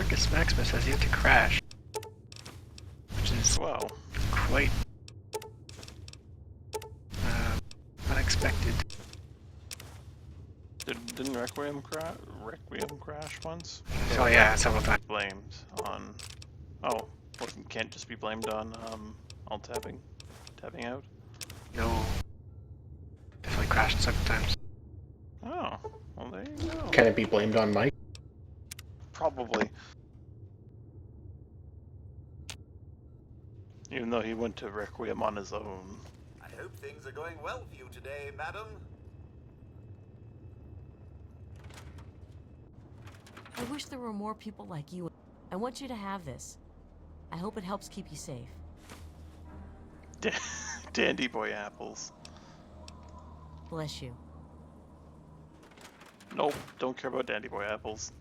Circus Maximus has yet to crash, which is Wow. quite unexpected. Didn't Requiem crash once? Oh yeah, several times. Blamed on. Oh, well, it can't just be blamed on alt tabbing out. No, definitely crashed several times. Oh, well there you go. Can it be blamed on Mike? Probably. Even though he went to Requiem on his own. I hope things are going well for you today, madam. I wish there were more people like you. I want you to have this. I hope it helps keep you safe. Dandy boy apples. Bless you. Nope, don't care about dandy boy apples.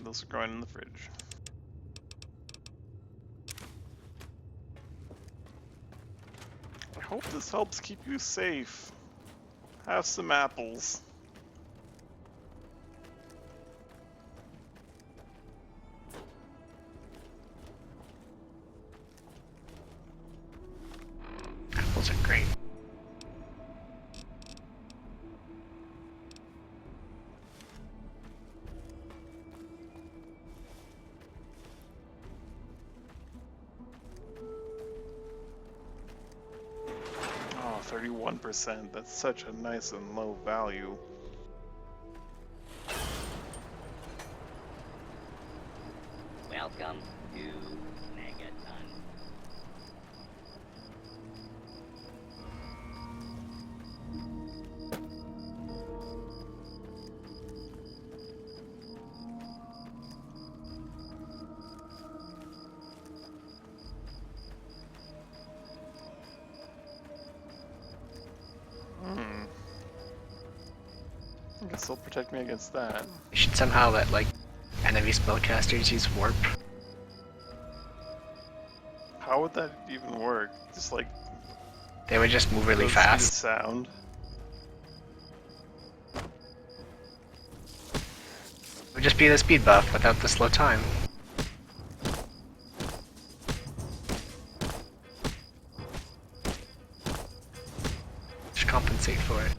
Those are growing in the fridge. I hope this helps keep you safe. Have some apples. Apples are great. Oh, 31%. That's such a nice and low value. Welcome to Megaton. I guess they'll protect me against that. You should somehow let like enemy spellcasters use warp. How would that even work? Just like They would just move really the speed of fast. sound. It would just be the speed buff without the slow time. Just compensate for it.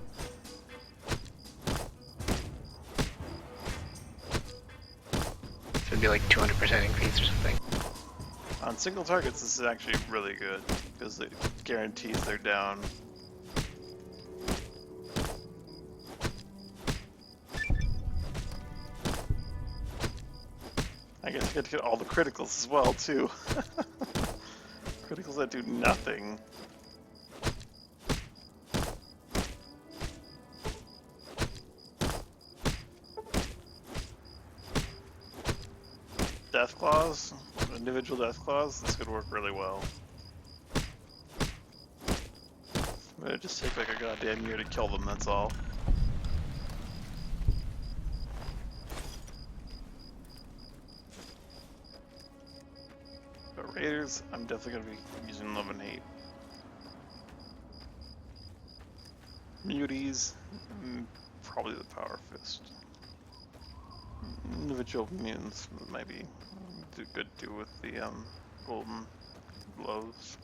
So it'd be like 200% increase or something. On single targets, this is actually really good because it guarantees they're down. I guess you get to get all the criticals as well too. Criticals that do nothing. Death claws, individual death claws, this could work really well. But it just take like a goddamn year to kill them, that's all. But Raiders, I'm definitely gonna be using Love and Hate. Muties, probably the Power Fist. Individual mutants might be good to do with the golden blows.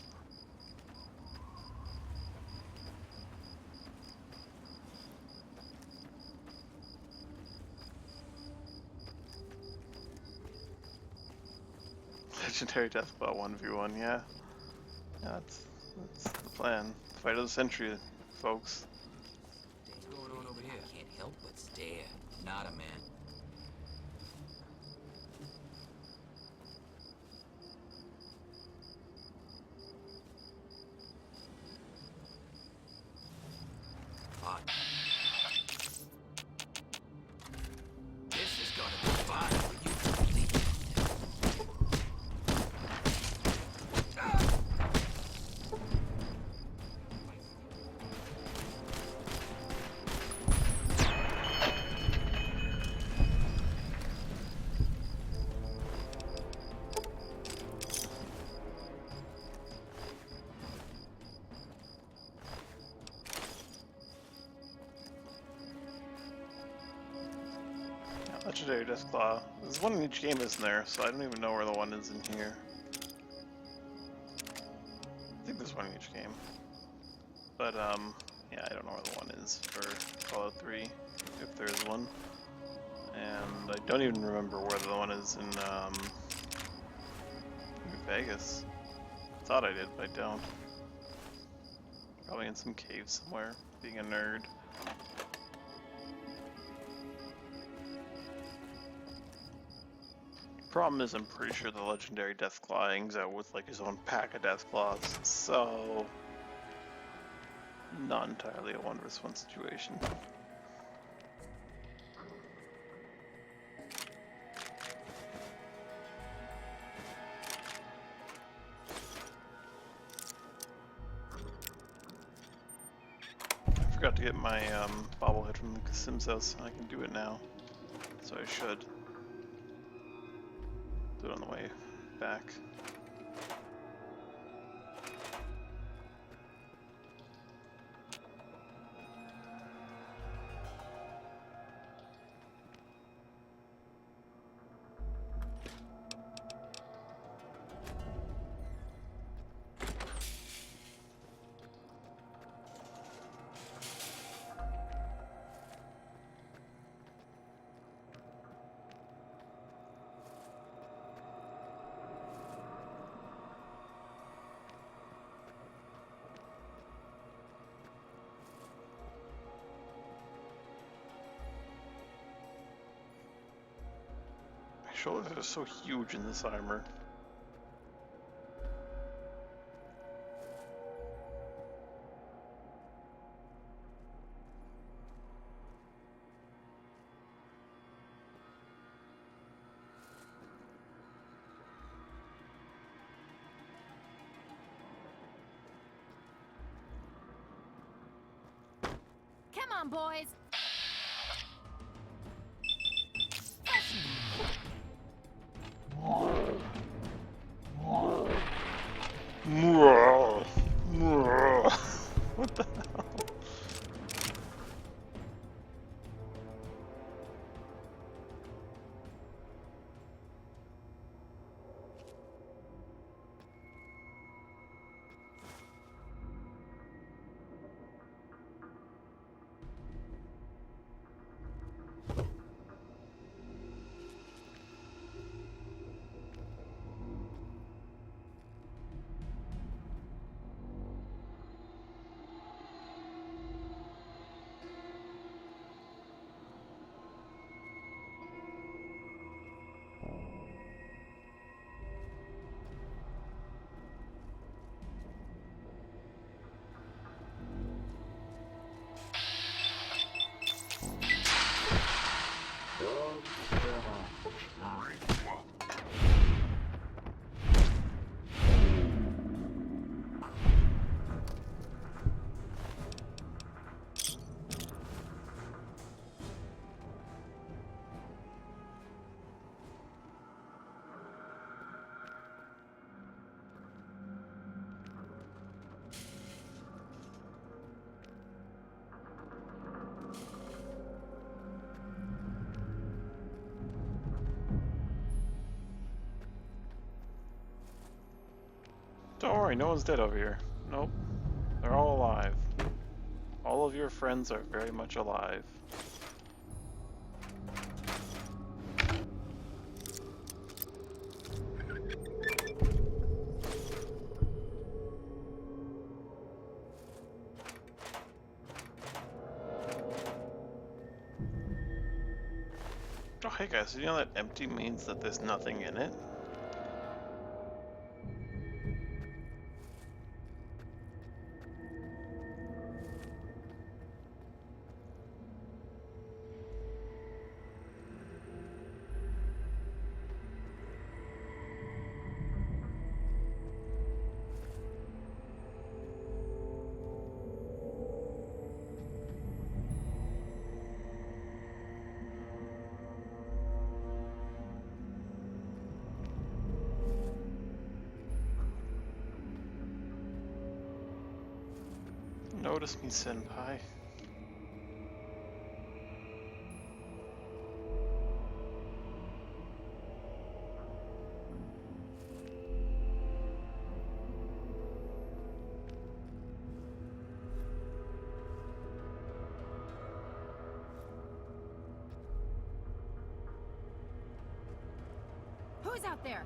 Legendary Deathclaw 1v1, yeah. Yeah, that's the plan. Fight of the century, folks. What's going on over here? Can't help but stare. Not a man. This is gonna be fun for you to believe. Legendary Deathclaw. There's one in each game, isn't there? So I don't even know where the one is in here. I think there's one in each game. But, yeah, I don't know where the one is for Fallout 3, if there is one. And I don't even remember where the one is in, New Vegas. Thought I did, but I don't. Probably in some cave somewhere, being a nerd. Problem is, I'm pretty sure the legendary Deathclaw hangs out with like his own pack of Deathclaws, so not entirely a 1v1 situation. I forgot to get my bobblehead from the Sim's house. I can do it now, so I should do it on the way back. My shoulders are so huge in this armor. Come on, boys. What the hell? Don't worry, no one's dead over here. Nope. They're all alive. All of your friends are very much alive. Oh, hey guys, you know that empty means that there's nothing in it? Notice me, senpai. Who's out there?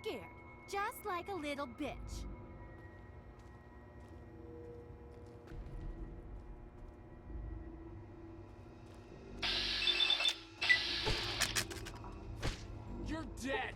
Scared, just like a little bitch. You're dead!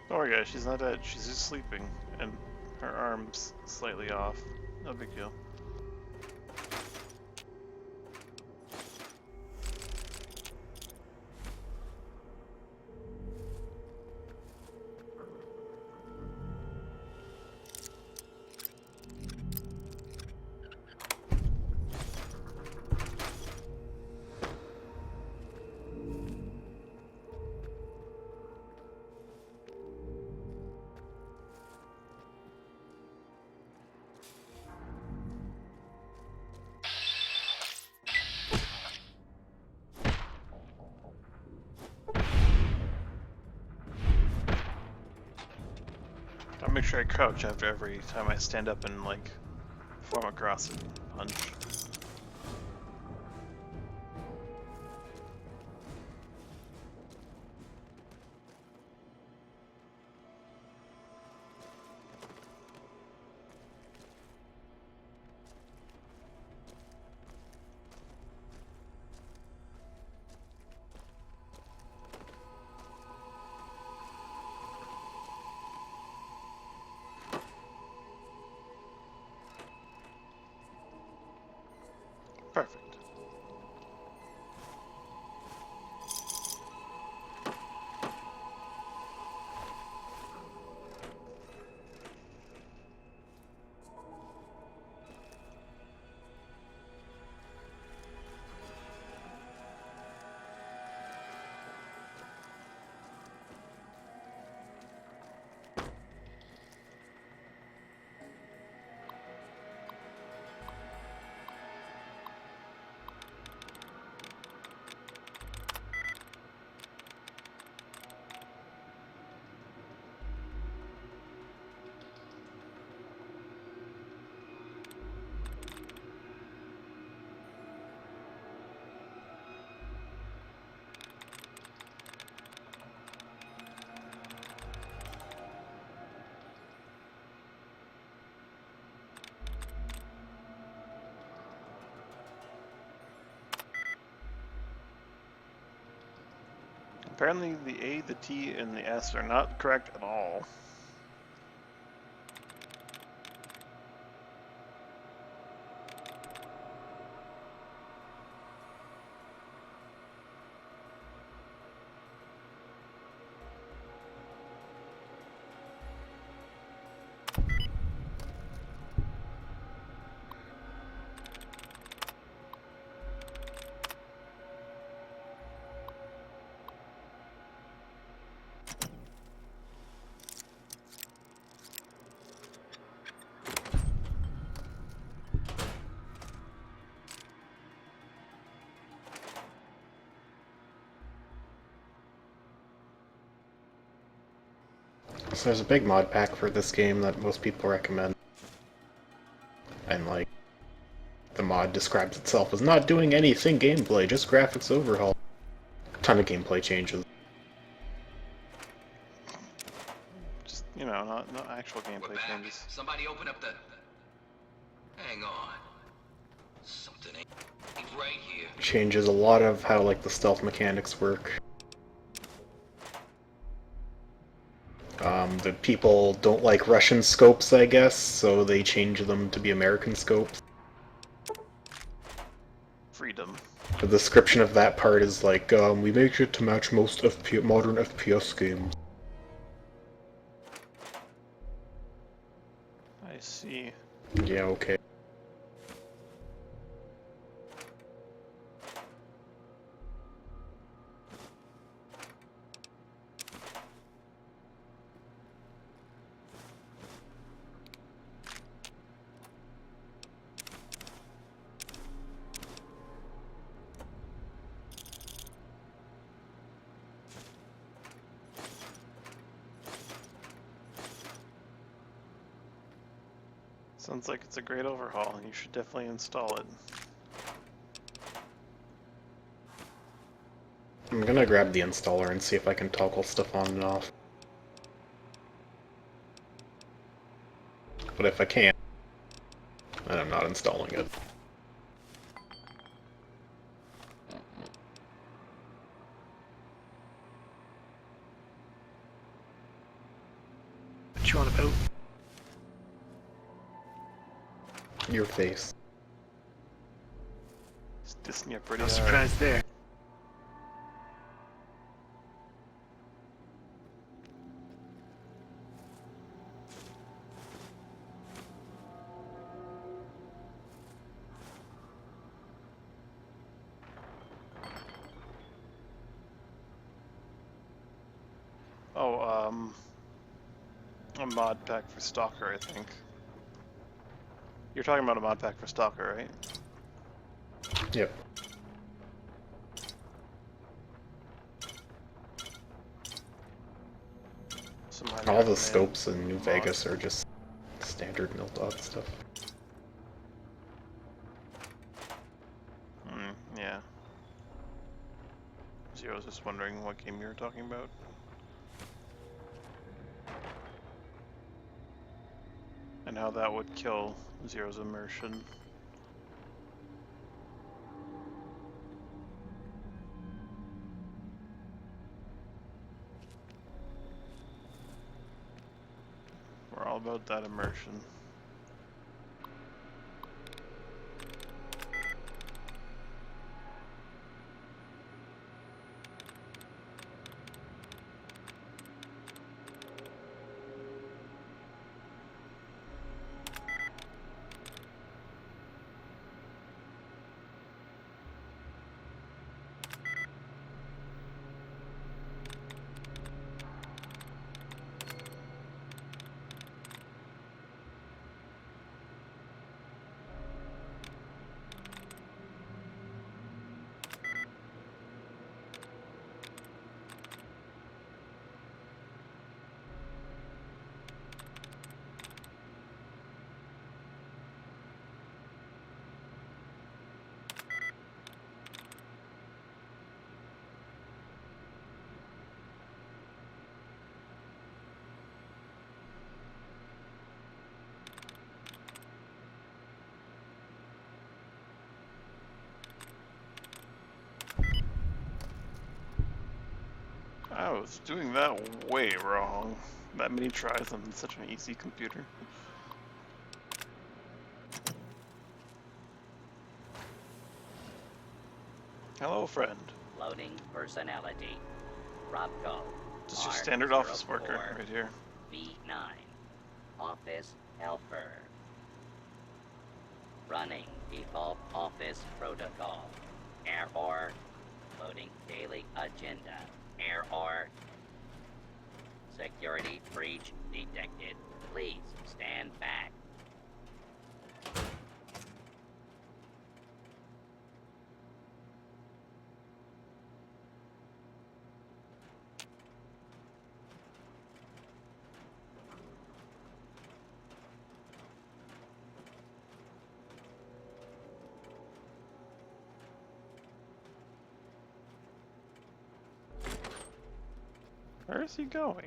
Don't worry guys, she's not dead, she's just sleeping, and her arm's slightly off. No big deal. I'll make sure I crouch after every time I stand up and like form a cross and punch. Perfect. Apparently the A, the T, and the S are not correct at all. So there's a big mod pack for this game that most people recommend. And like, the mod describes itself as not doing anything gameplay, just graphics overhaul. A ton of gameplay changes. Just, you know, not actual We're gameplay back. changes. Somebody open up the... Hang on. Something ain't right here. Changes a lot of how like the stealth mechanics work. The people don't like Russian scopes, I guess, so they change them to be American scopes. Freedom. The description of that part is like, we make it to match most modern FPS games. I see. Yeah, okay. Sounds like it's a great overhaul, and you should definitely install it. I'm gonna grab the installer and see if I can toggle stuff on and off. But if I can't, then I'm not installing it. What you on about? Your face. It's dissing you pretty No hard. surprise there. Oh, a mod pack for Stalker, I think. You're talking about a mod pack for Stalker, right? Yep. Somebody All the recommend scopes in New mod. Vegas are just standard Mildog stuff. Yeah. See, I was just wondering what game you were talking about. And how that would kill Zero's immersion. We're all about that immersion. was doing that way wrong. That many tries on such an easy computer. Hello, friend. Loading personality. Robco. Just your standard office worker right here. V9. Office helper. Running default office protocol. Error. Loading daily agenda. Error. Security breach detected. Please stand back. Where is he going?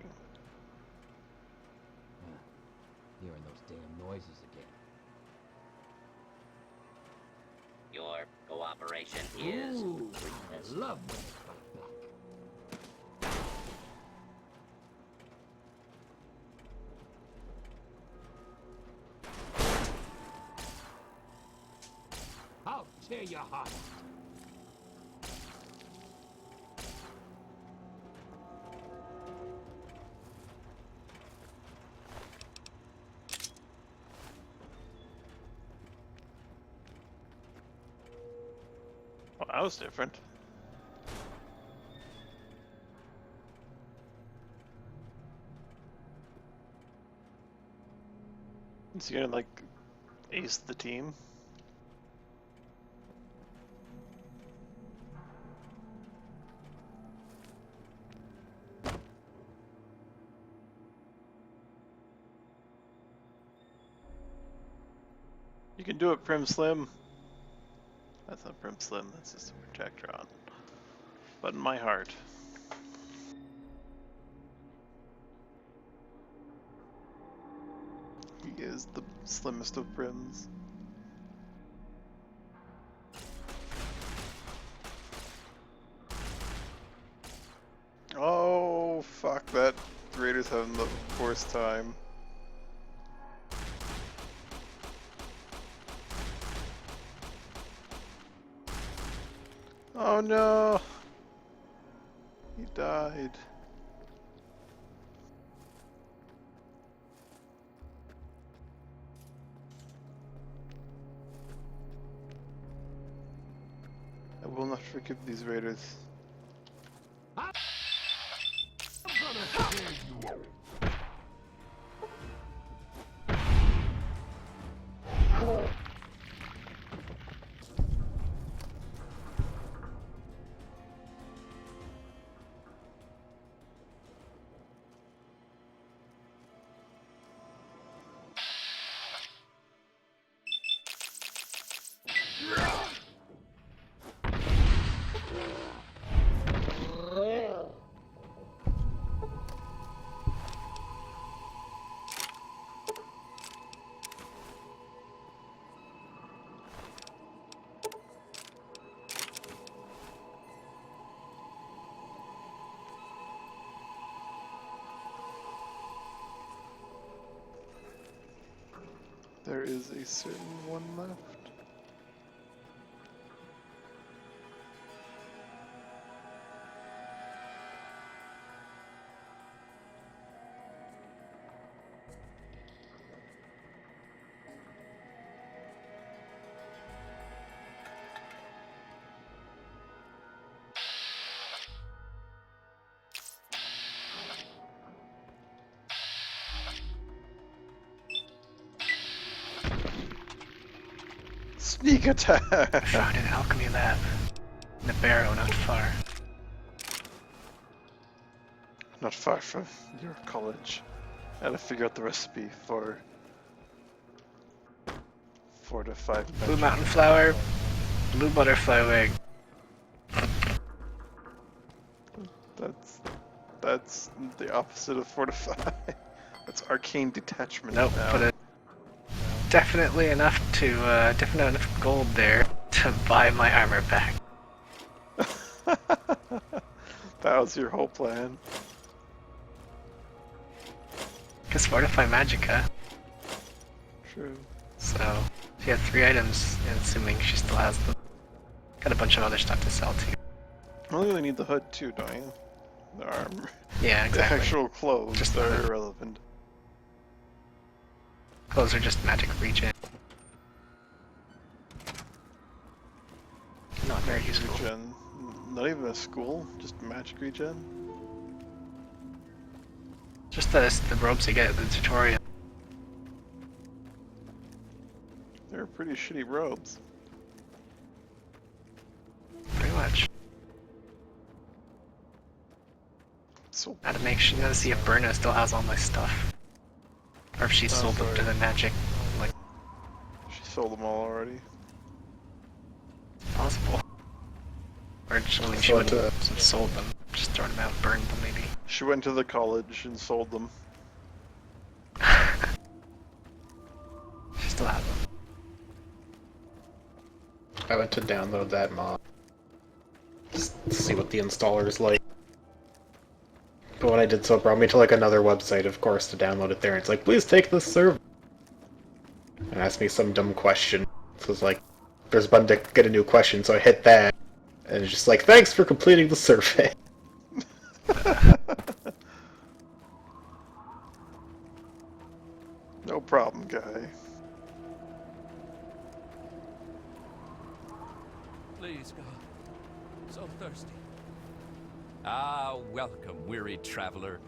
Hearing those damn noises again. Your cooperation is Ooh, weakness. I love when they fight back. I'll tear your heart out. Well, that was different. Is he gonna, like, ace the team? You can do it, Prim Slim. That's not Prim Slim, that's just a Protectron. But in my heart. He is the slimmest of Prims. Oh, fuck, that Raider's having the worst time. Oh no! He died. I will not forgive these raiders. I'm gonna tear you up. There is a certain one left. Sneak attack! Found an alchemy lab. In the barrow, not far. Not far from your college. I had to figure out the recipe for 4 to 5 Blue mountain flower, blue butterfly wing. That's the opposite of fortify. That's arcane detachment. Nope, now. but definitely enough to definitely enough gold there to buy my armor back. That was your whole plan. Because Fortify Magica. True. So, she had 3 items, and assuming she still has them. Got a bunch of other stuff to sell too. I only really need the hood too, don't you? The armor. Yeah, The exactly. actual clothes Just are the- irrelevant. Clothes are just magic regen. Not very useful. Regen. Not even a school, just magic regen. Just the robes you get at the tutorial. They're pretty shitty robes. Pretty much. So Gotta gotta see if Berna still has all my stuff. Or if she sold them to the magic, like, she sold them all already. possible. Or she So wouldn't have sold them, just thrown them out, burned them maybe. She went to the college and sold them. She still has them. I went to download that mod. Just to see what the installer is like. But when I did so, it brought me to like another website, of course, to download it there. It's like, please take this server. And asked me some dumb question. So it's like, there's a button to get a new question, so I hit that. And it's just like, thanks for completing the survey. No problem, guy. Please, God. So thirsty. Ah, welcome, weary traveler.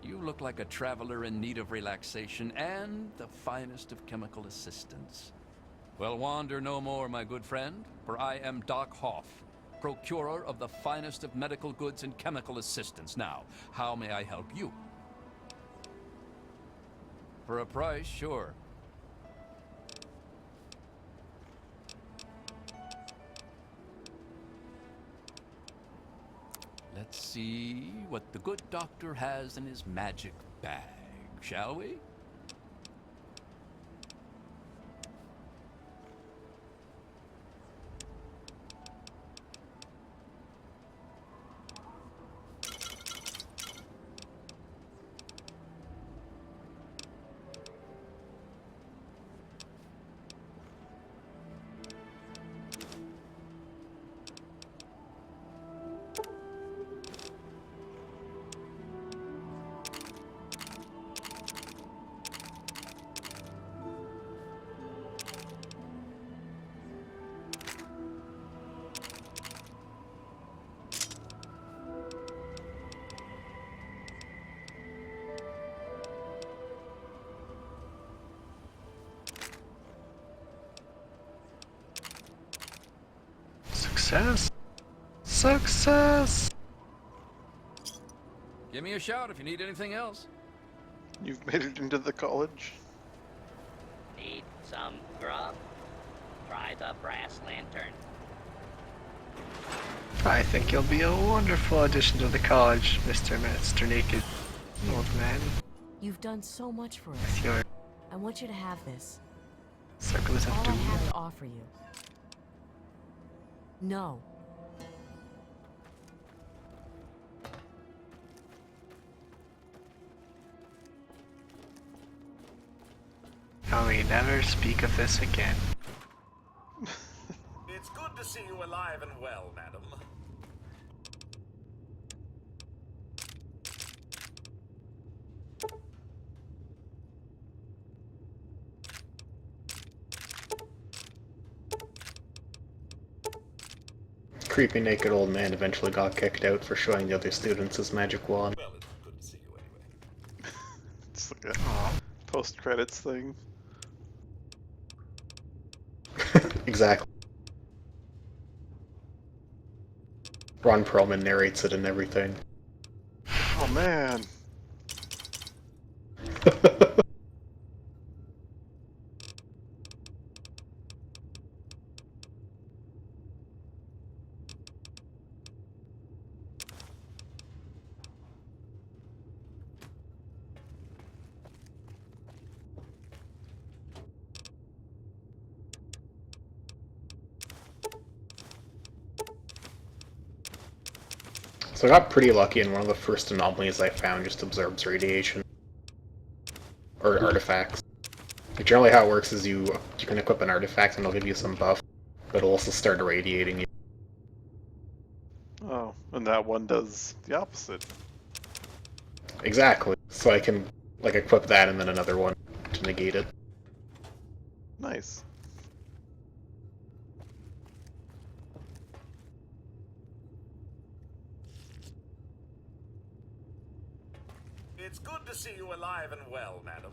You look like a traveler in need of relaxation and the finest of chemical assistance. Well, wander no more, my good friend, for I am Doc Hoff, procurer of the finest of medical goods and chemical assistance. Now, how may I help you? For a price, sure. Let's see what the good doctor has in his magic bag, shall we? Success! Success! Give me a shout if you need anything else. You've made it into the college? Need some grub? Try the brass lantern. I think you'll be a wonderful addition to the college, Mr. Naked Old Man. You've done so much for us. With your I want you to have this. circles of All I doom. have to offer you. No. Now we never speak of this again. It's good to see you alive and well, madam. Creepy naked old man eventually got kicked out for showing the other students his magic wand. Well, it's good to see you anyway. It's like a post-credits thing. Exactly. Ron Perlman narrates it and everything. Oh man! So I got pretty lucky, and one of the first anomalies I found just absorbs radiation. or artifacts. Like, generally how it works is you can equip an artifact and it'll give you some buff, but it'll also start irradiating you. Oh, and that one does the opposite. Exactly. So I can like equip that and then another one to negate it. Nice. It's good to see you alive and well, madam.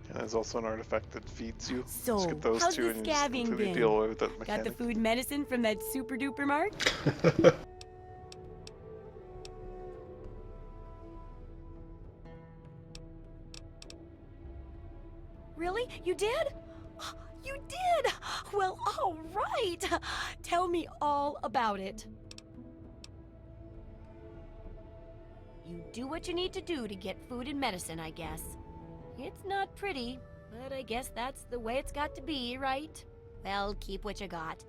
And there's also an artifact that feeds you. So, Just get those how's two the and you just scabbing completely been? deal with that Got mechanic. the food medicine from that super duper mark? Really? You did? You did! Well, all right! Tell me all about it. You do what you need to do to get food and medicine, I guess. It's not pretty, but I guess that's the way it's got to be, right? Well, keep what you got.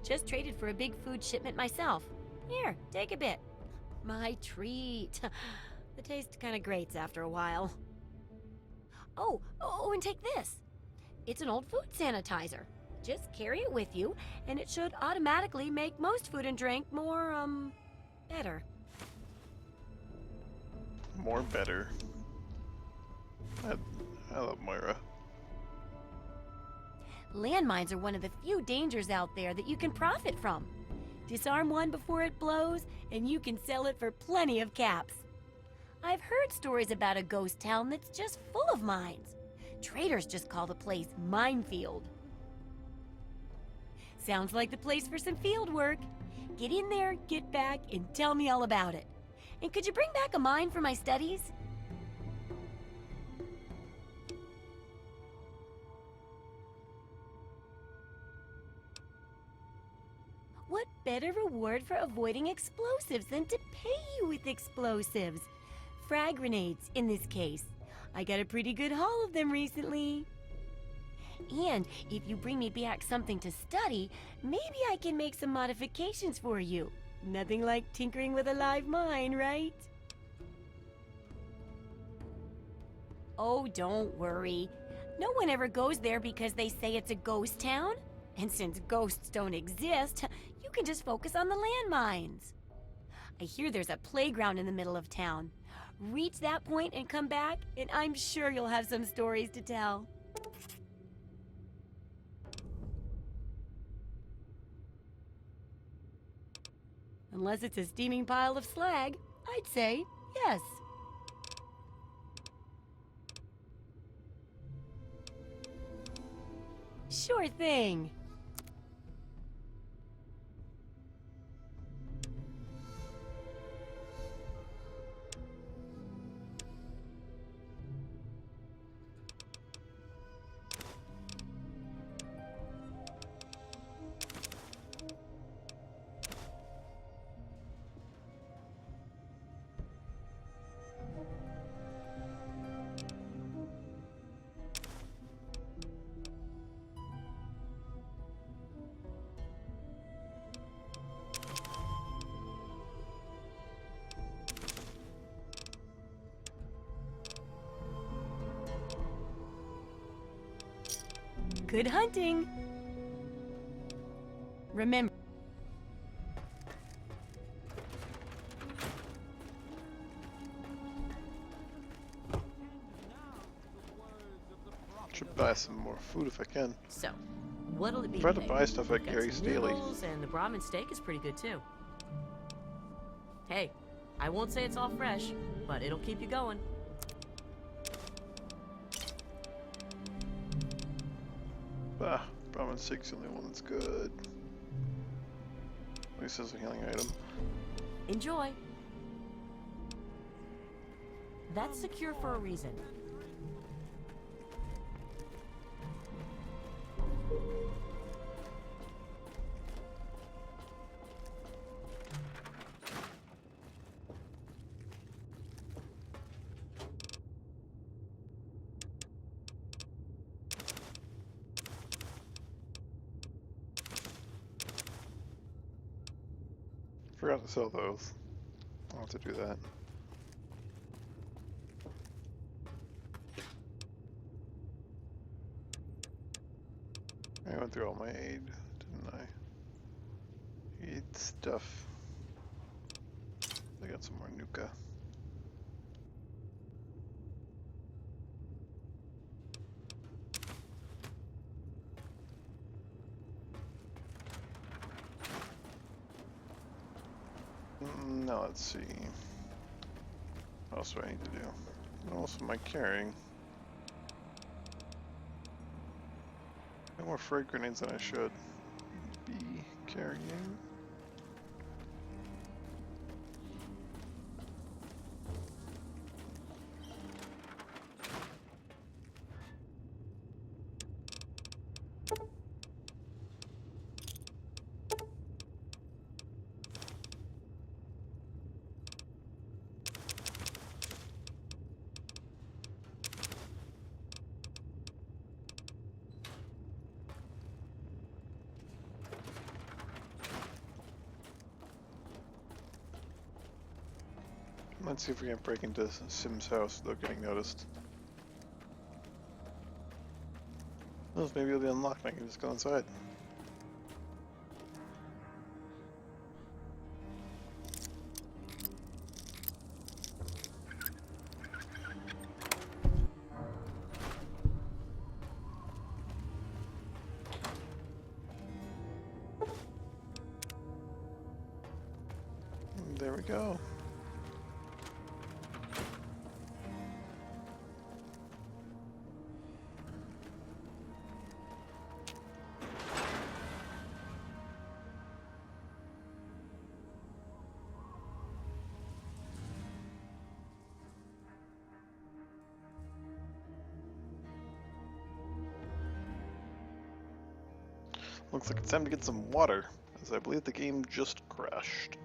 Just traded for a big food shipment myself. Here, take a bit. My treat. The taste kind of grates after a while. Oh, and take this. It's an old food sanitizer. Just carry it with you, and it should automatically make most food and drink more, better. More better. I love Moira. Landmines are one of the few dangers out there that you can profit from. Disarm one before it blows, and you can sell it for plenty of caps. I've heard stories about a ghost town that's just full of mines. Traders just call the place Minefield. Sounds like the place for some field work. Get in there, get back, and tell me all about it. And could you bring back a mine for my studies? What better reward for avoiding explosives than to pay you with explosives? Frag grenades, in this case. I got a pretty good haul of them recently. And if you bring me back something to study, maybe I can make some modifications for you. Nothing like tinkering with a live mine, right? Oh, don't worry. No one ever goes there because they say it's a ghost town. And since ghosts don't exist, you can just focus on the landmines. I hear there's a playground in the middle of town. Reach that point and come back, and I'm sure you'll have some stories to tell. Unless it's a steaming pile of slag, I'd say yes. Sure thing. Good hunting. Remember. Should buy some more food if I can. So, what'll it be Try to today? buy stuff at Got Gary's some Daily. noodles, and the Brahmin steak is pretty good too. Hey, I won't say it's all fresh, but it'll keep you going. Ah, Brahmin steak's the only one that's good. At least as a healing item. Enjoy. That's secure for a reason. forgot to sell those. I'll have to do that. I went through all my aid, didn't I? Aid stuff. I got some more Nuka. Now let's see. What else do I need to do? What else am I carrying? No more frag grenades than I should be carrying. Let's see if we can break into Sim's house without getting noticed. Well, maybe it'll be unlocked and I can just go inside. There we go. Looks like it's time to get some water, as I believe the game just crashed.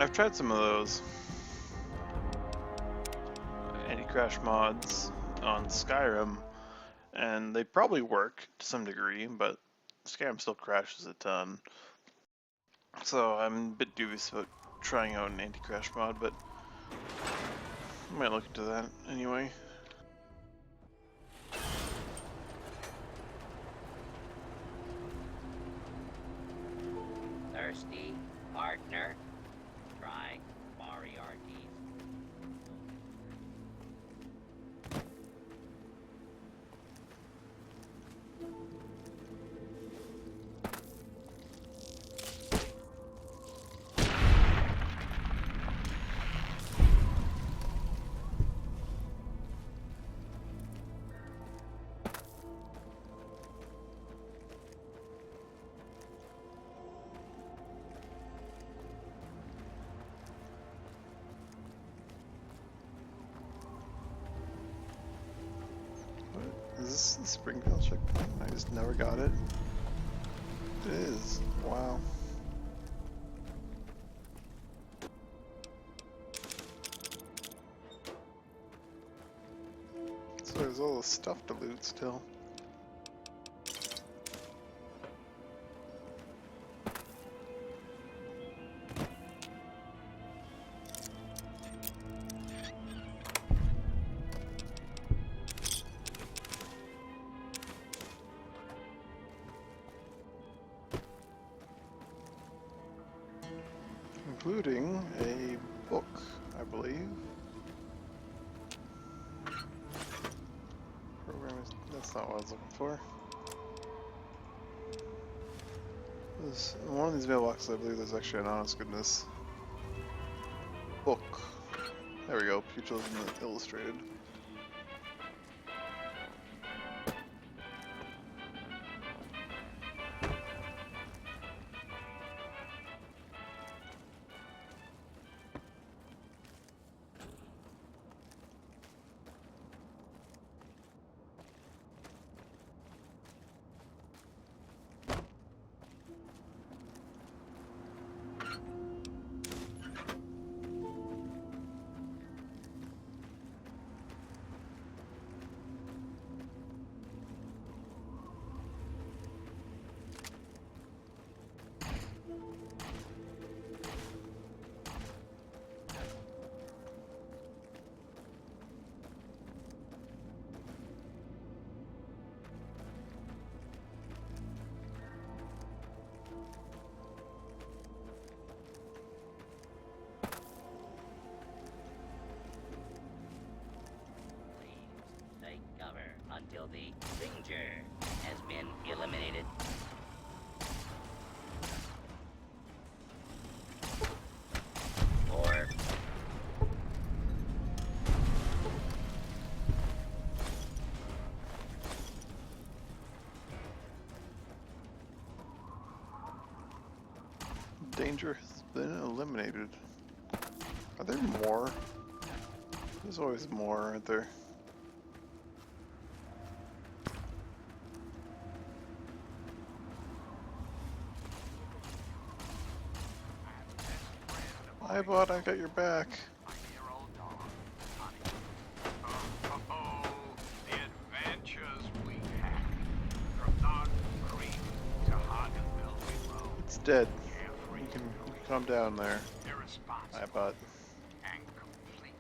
I've tried some of those anti-crash mods on Skyrim, and they probably work to some degree, but Skyrim still crashes a ton. So I'm a bit dubious about trying out an anti-crash mod, but I might look into that anyway. Thirsty, partner? Try Moriarty's. Is this the Springfield checkpoint? I just never got it. It is. Wow. there's all the stuff to loot still. Including a book, I believe. Program is, that's not what I was looking for. In one of these mailboxes, I believe there's actually an honest goodness book. There we go, Pugilism Illustrated. Until the danger has been eliminated. Or Danger has been eliminated. Are there more? There's always more, aren't there? Hi, bud, I got your back. The adventures we had from Dark Creek to Hagenville Road. It's dead. You can calm down there. Hi, bud. And completely.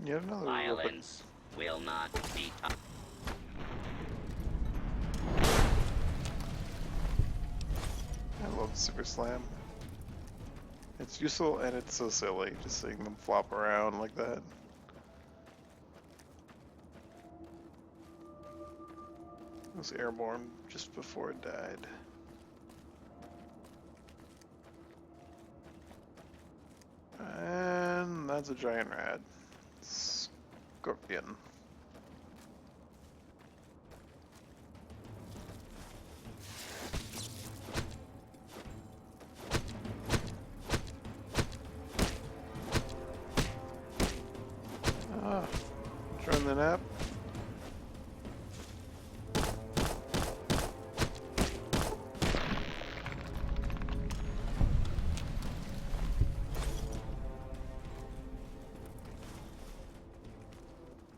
Yet another violence will not be taught. I love Super Slam. It's useful and it's so silly, just seeing them flop around like that. It was airborne just before it died. And that's a giant rat. Scorpion. Ah, join the nap.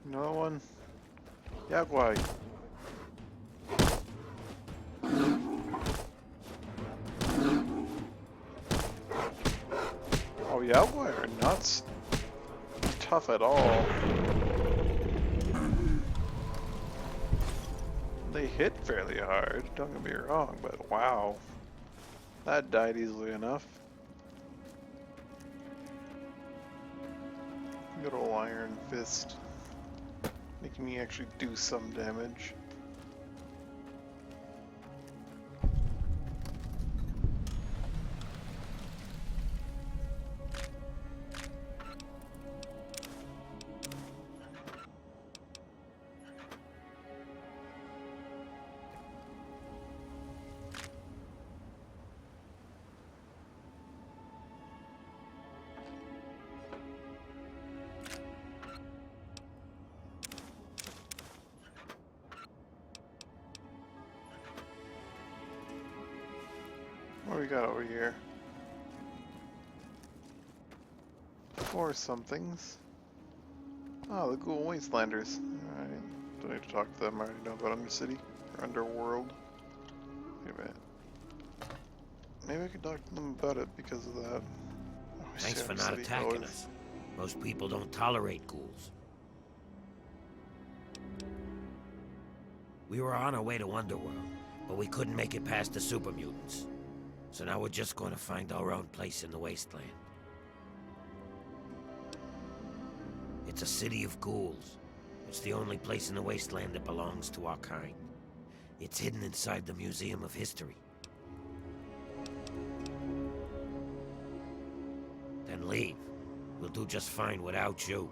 Another one. Yagwai. Oh, Yagwai are not tough at all. They hit fairly hard, don't get me wrong, but wow. That died easily enough. Good old Iron Fist. Making me actually do some damage. we got over here? 4 somethings. Oh, the Ghoul Wastelanders. Alright. Don't need to talk to them. I already know about Undercity. Or Underworld. Wait a minute. Maybe I could talk to them about it because of that. Oh, Thanks for not attacking us. Most people don't tolerate ghouls. We were on our way to Underworld, but we couldn't make it past the super mutants. So now we're just going to find our own place in the Wasteland. It's a city of ghouls. It's the only place in the Wasteland that belongs to our kind. It's hidden inside the Museum of History. Then leave. We'll do just fine without you.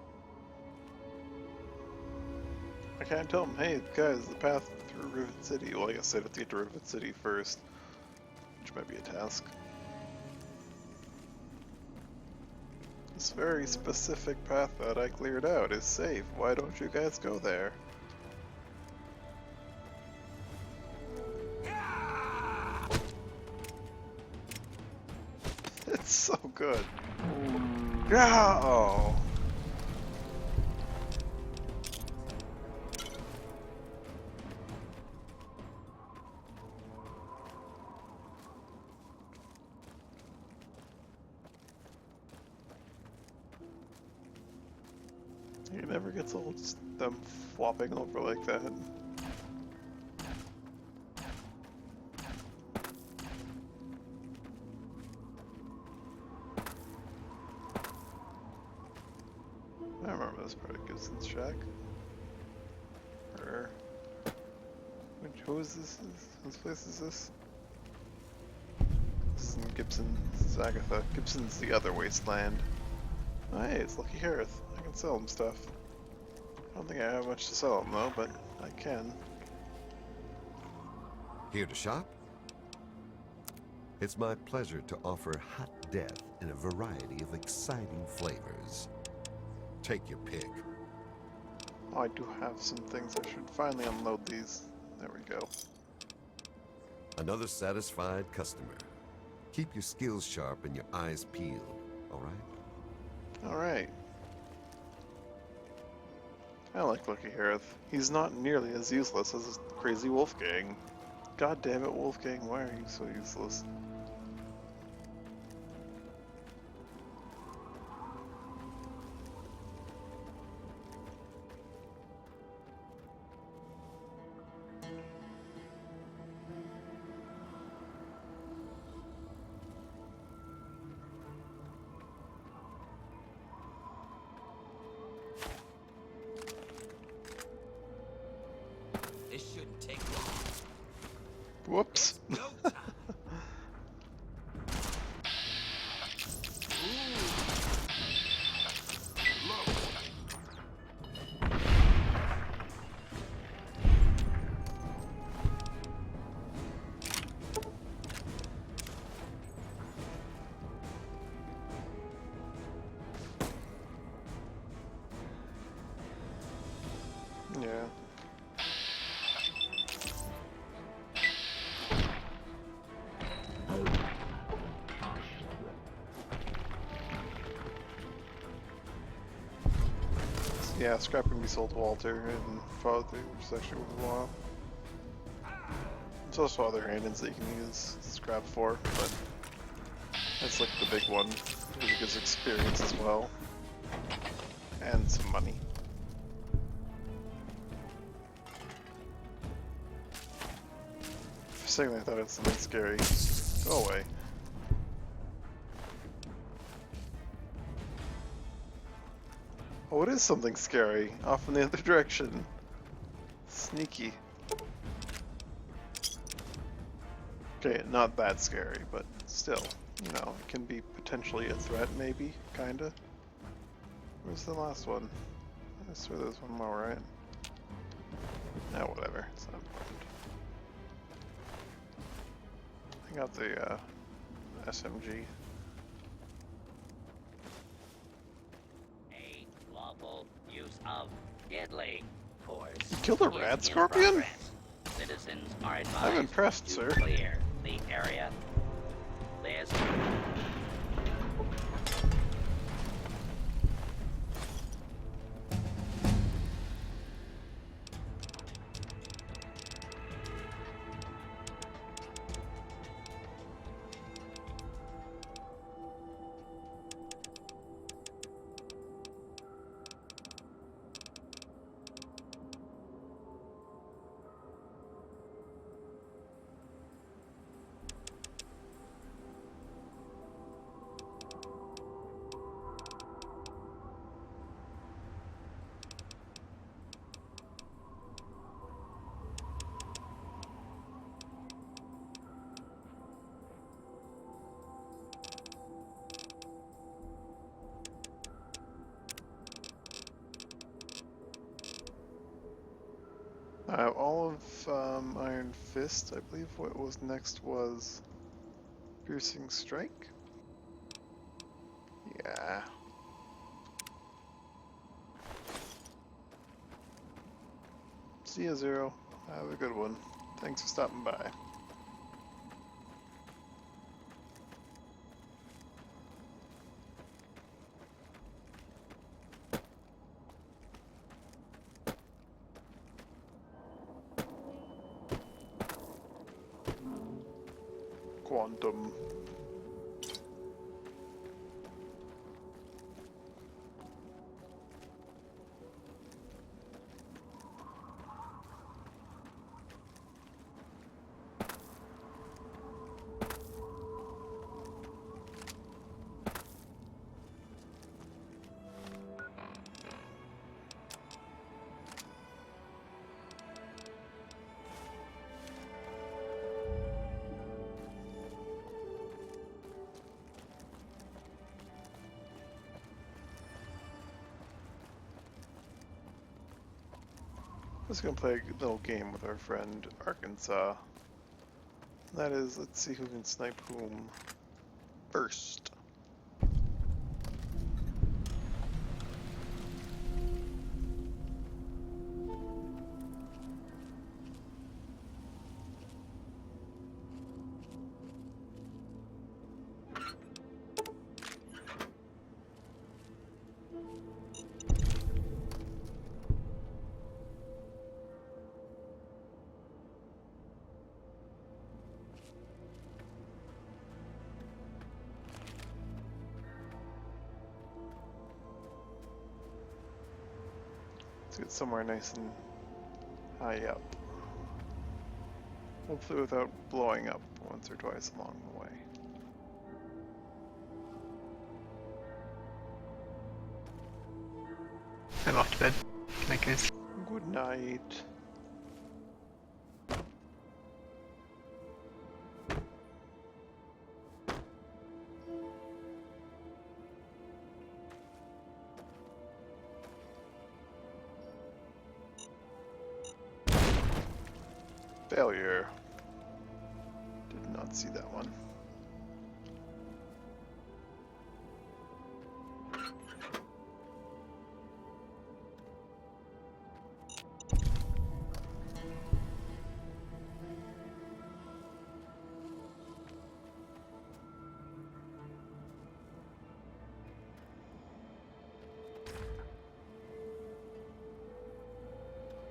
I can't tell them, hey guys, the path through Rivet City. Well, I guess I'd have to get to Rivet City first, which might be a task. This very specific path that I cleared out is safe. Why don't you guys go there? It's so good. Yeah. Oh. It never gets old, just them flopping over like that. I remember this part of Gibson's shack. Or... who is this? Whose place is this? This is in Gibson's Agatha. Gibson's the other wasteland. Oh, hey, it's Lucky Harith. I can sell him stuff. I don't think I have much to sell him though, but I can. Here to shop? It's my pleasure to offer hot death in a variety of exciting flavors. Take your pick. Oh, I do have some things. I should finally unload these. There we go. Another satisfied customer. Keep your skills sharp and your eyes peeled, alright? Alright. I like Lucky Harith. He's not nearly as useless as Crazy Wolfgang. God damn it, Wolfgang, why are you so useless? This shouldn't take long. Whoops. No time. Yeah. Yeah, scrap can be sold to Walter and follow through, which is actually worth a while. There's also other hand-ins that you can use scrap for, but that's like the big one, because it gives experience as well. And some money. For a second I thought it was something scary. Go away. Oh, it is something scary, off in the other direction. Sneaky. Okay, not that scary, but still, you know, it can be potentially a threat, maybe, kinda. Where's the last one? I swear there's one more, right? No, whatever, it's not important. I got the, SMG. Lawful use of deadly force. You killed a rat scorpion? Citizens are I'm advised impressed, to sir. clear the area. All of Iron Fist, I believe what was next was Piercing Strike? Yeah. See ya, Zero. Have a good one. Thanks for stopping by. Quantum. Just gonna play a little game with our friend Arkansas. That is, let's see who can snipe whom first. Let's get somewhere nice and high up. Hopefully without blowing up once or twice along the way. I'm off to bed. Good night, guys. Good night. Failure. Did not see that one.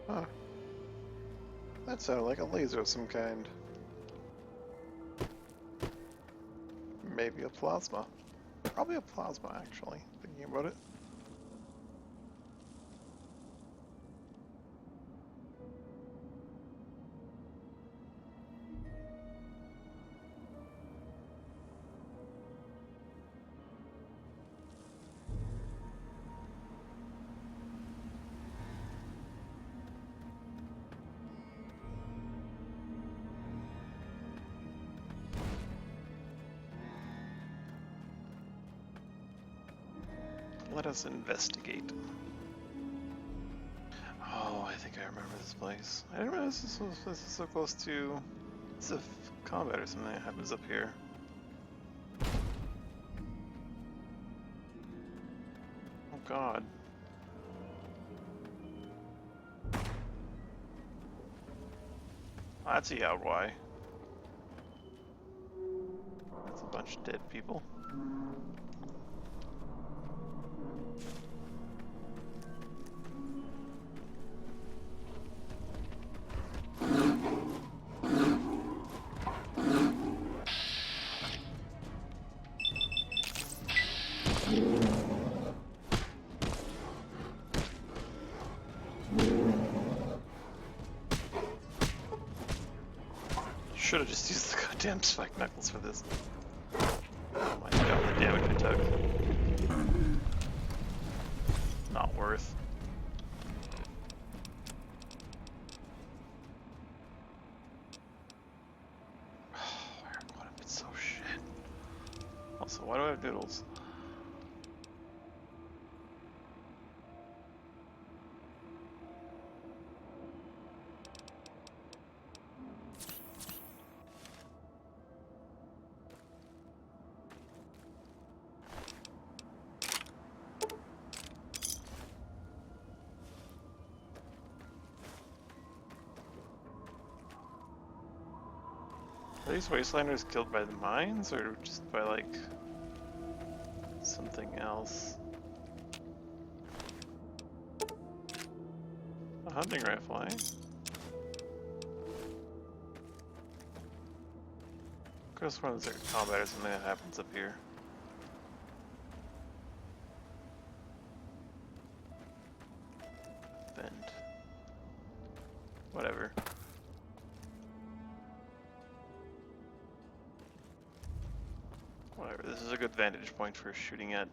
Huh. That sounded like a laser of some kind. Maybe a plasma. Probably a plasma, actually, thinking about it. Let us investigate. Oh, I think I remember this place. I didn't realize this is so close to... It's a combat or something that happens up here. Oh god. I see how why. That's a bunch of dead people. Should have just used the goddamn spike knuckles for this. Oh my god, the damage I took. Not worth. Iron Quantum, it's so shit. Also, why do I have noodles? Are these Wastelanders killed by the mines, or just by, like, something else? A hunting rifle, eh? Could have sworn there's like a combat or something that happens up here. Vent. Whatever. Whatever, this is a good vantage point for shooting at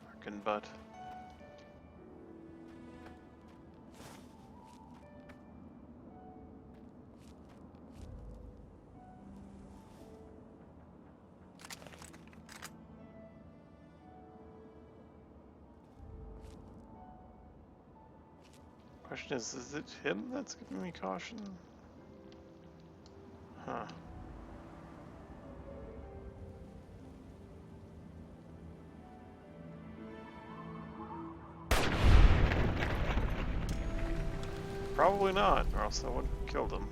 Arkin butt. Question is it him that's giving me caution? Huh. Probably not, or else I would have killed him.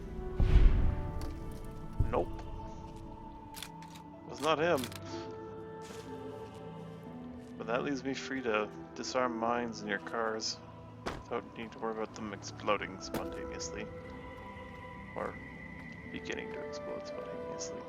Nope. It was not him. But that leaves me free to disarm mines in your cars without needing to worry about them exploding spontaneously. Or beginning to explode spontaneously.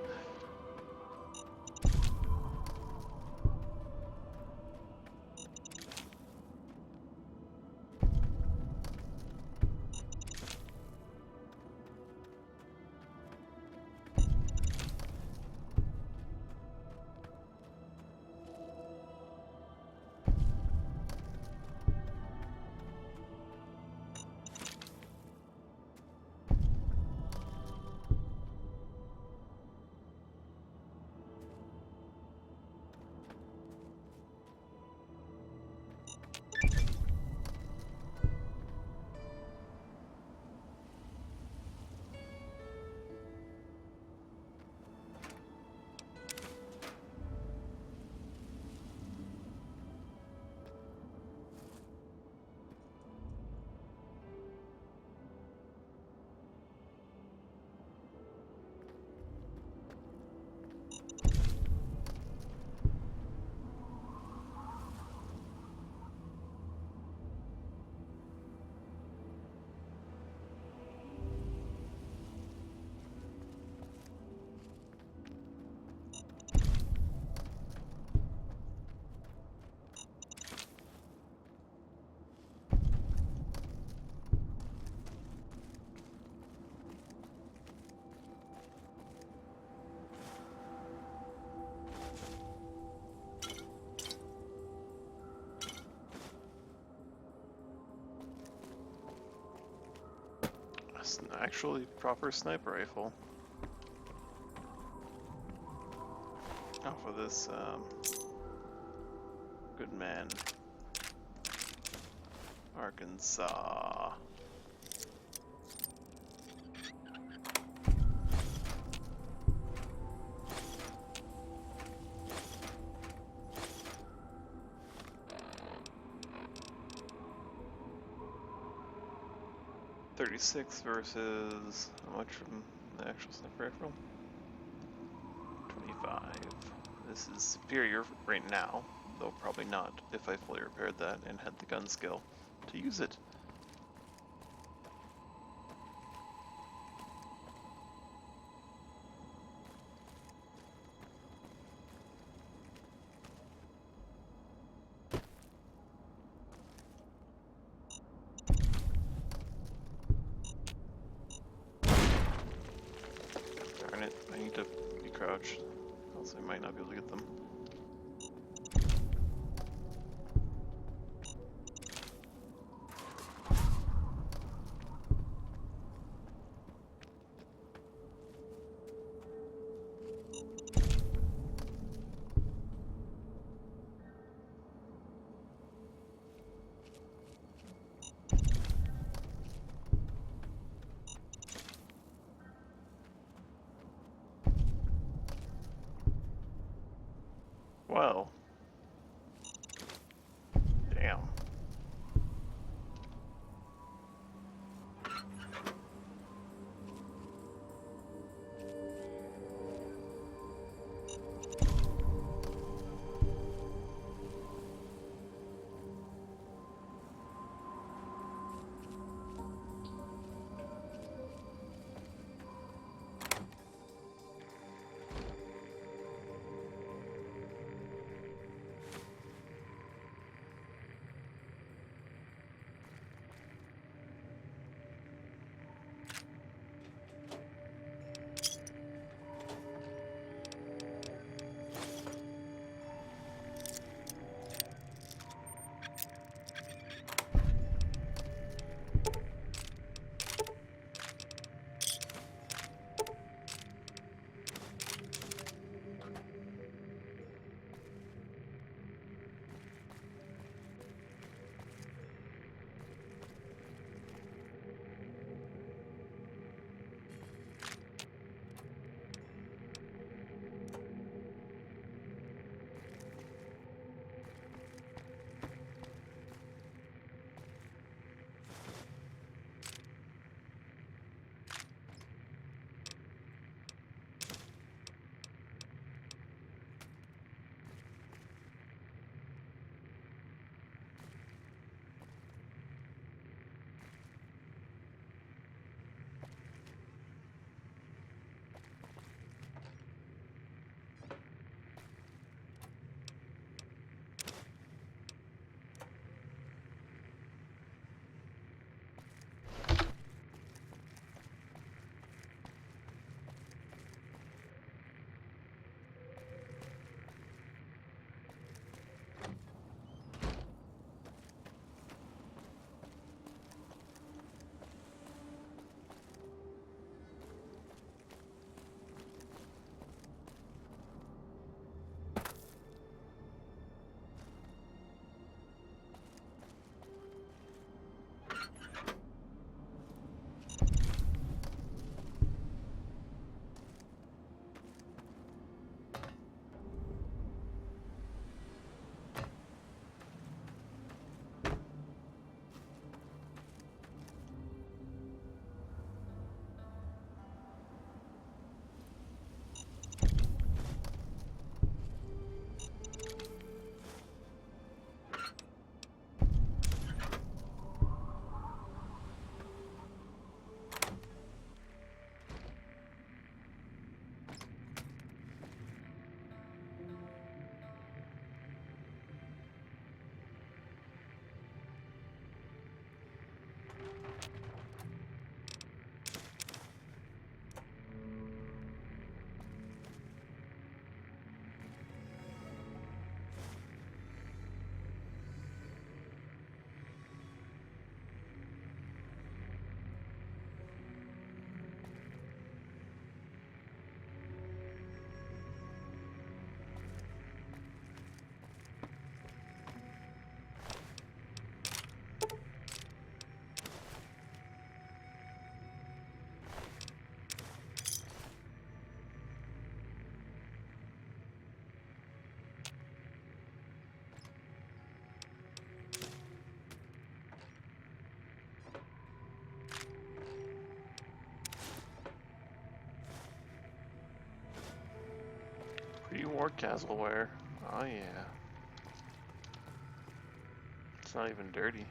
That's an actually proper sniper rifle. Off of this, good man. Arkansas. .36 versus how much from the actual sniper rifle? 25. This is superior right now, though probably not if I fully repaired that and had the gun skill to use it. Darn it, I need to be crouched, else I might not be able to get them. More Castleware. Oh yeah. It's not even dirty.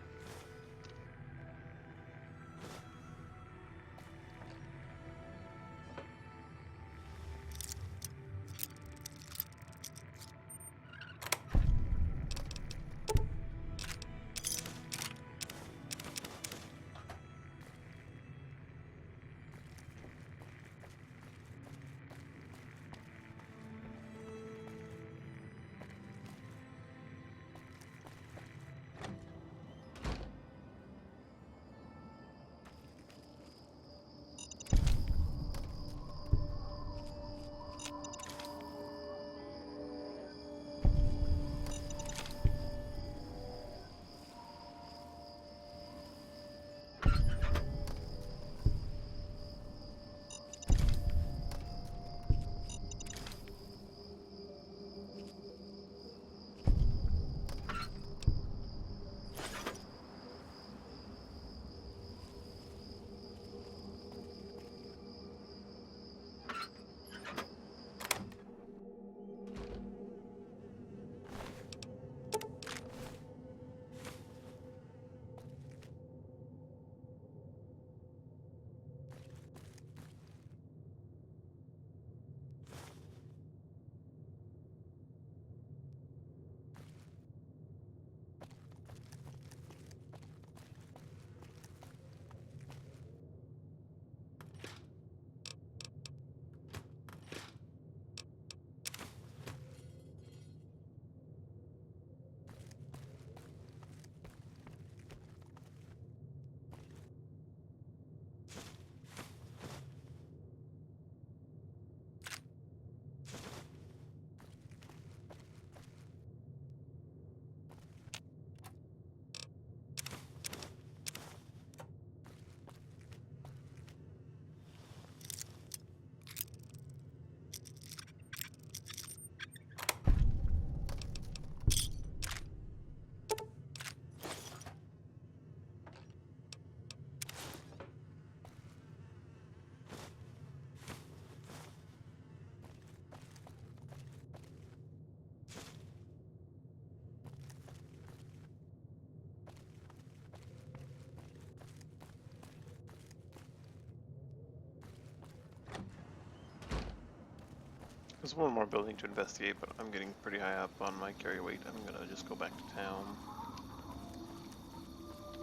There's one more building to investigate, but I'm getting pretty high up on my carry weight. I'm gonna just go back to town.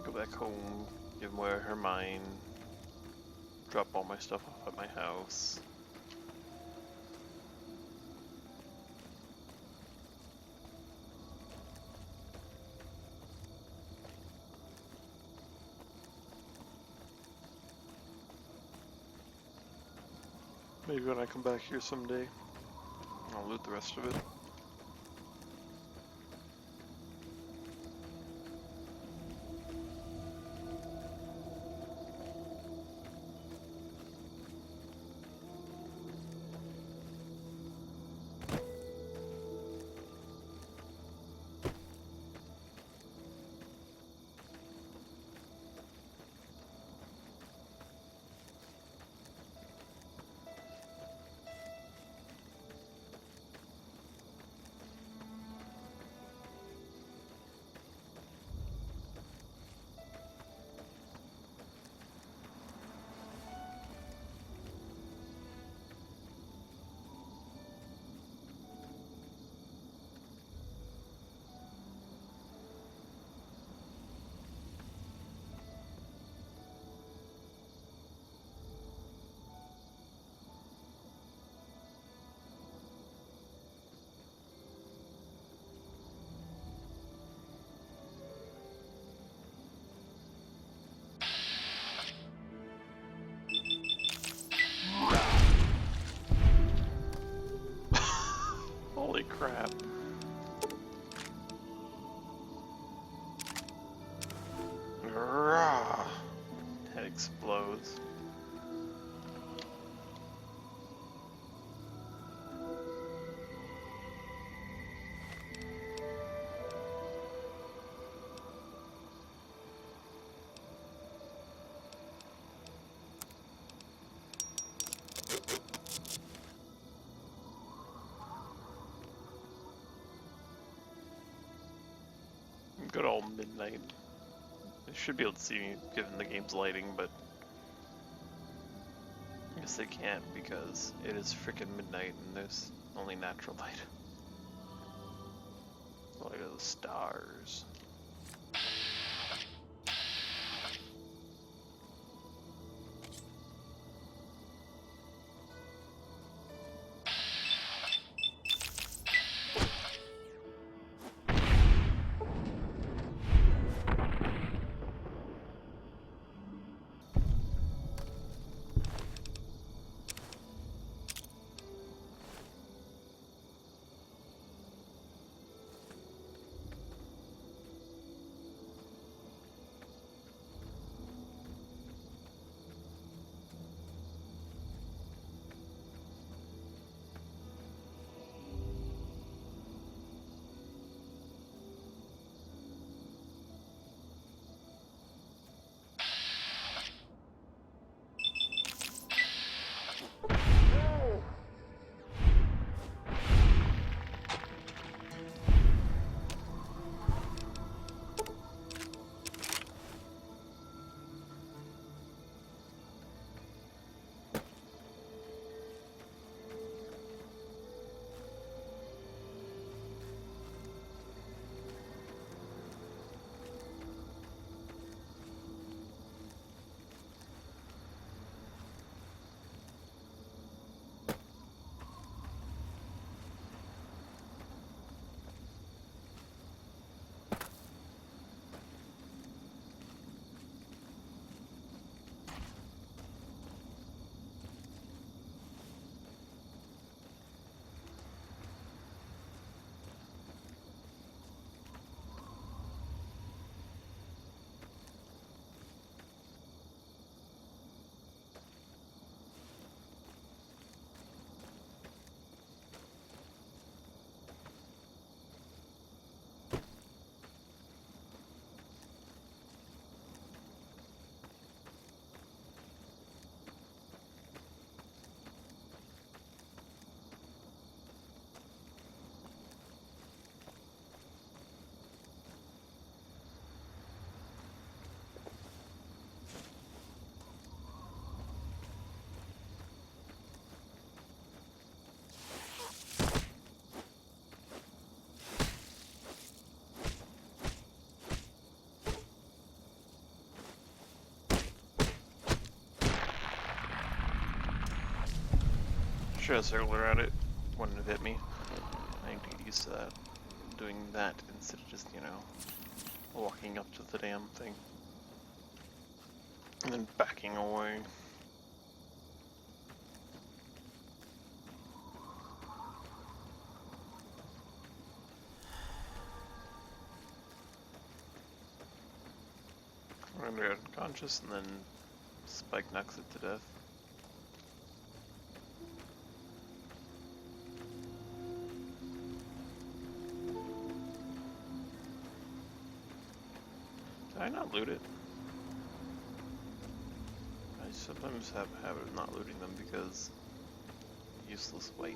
Go back home, give her mine, drop all my stuff off at my house. Maybe when I come back here someday, I'll loot the rest of it. Holy crap. Rah! Head explodes. all midnight. They should be able to see me given the game's lighting, but I guess they can't because it is frickin' midnight and there's only natural light. The light of the stars. Should have circled around it. Wouldn't have hit me. I need to get used to that. Doing that instead of just, you know, walking up to the damn thing. And then backing away. Render unconscious and then Spike knocks it to death. Did I not loot it? I sometimes have a habit of not looting them because useless weight.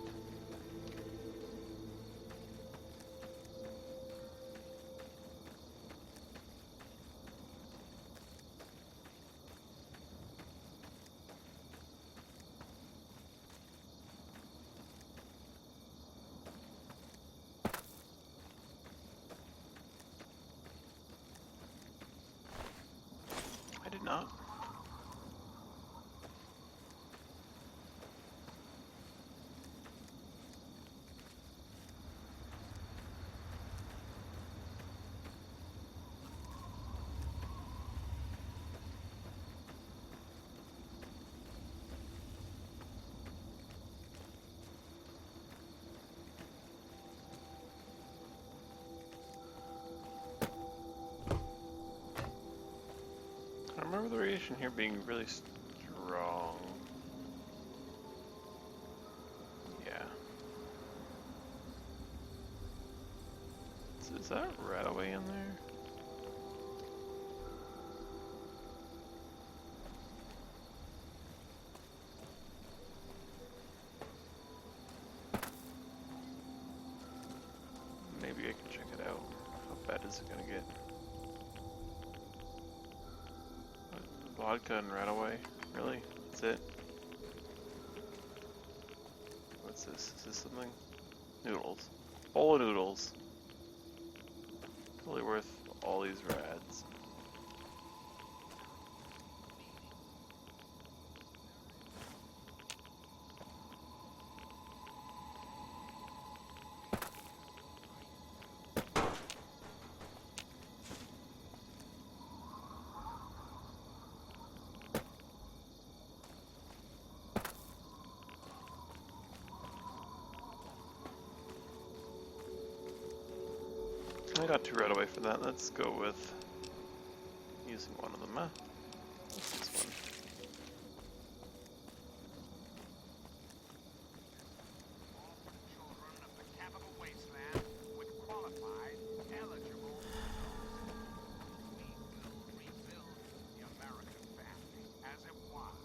I did not. I remember the radiation here being really strong. Yeah. Is that Radaway in there? Maybe I can check it out. How bad is it gonna get? vodka and ran away. Really? That's it? What's this? Is this something? Noodles. Bowl of noodles. Totally worth all these rads. I got 2 right away for that. Let's go with using one of them. What's this one? Children of the capital wasteland with qualified, eligible. We will rebuild the American family as it was.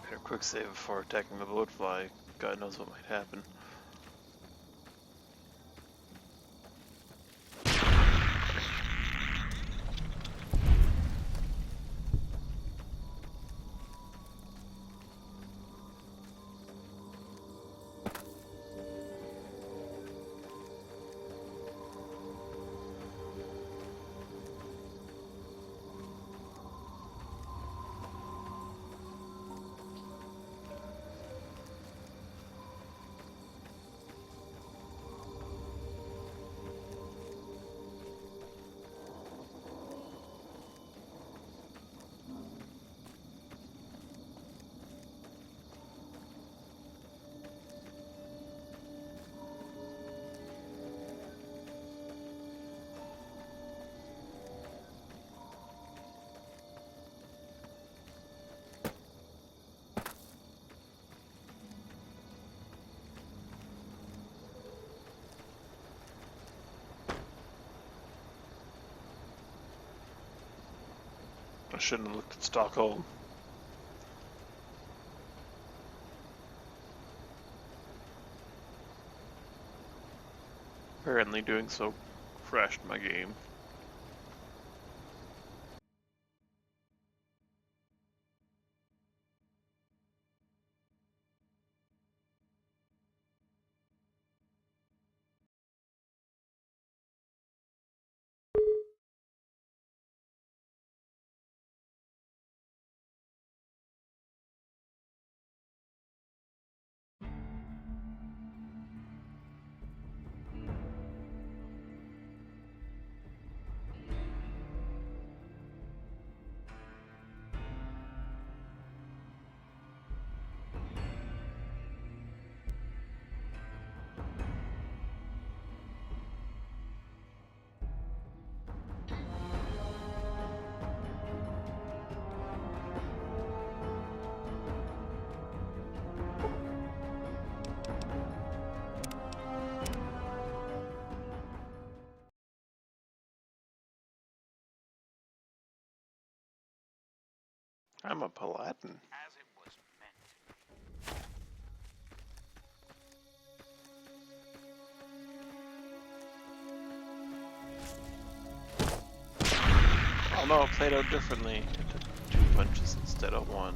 Better quick save before attacking the bloatfly. God knows what might happen. I shouldn't have looked at Stockholm. Apparently doing so crashed my game. I'm a Paladin. As it was meant. Oh no, it played out differently. It took 2 punches instead of 1.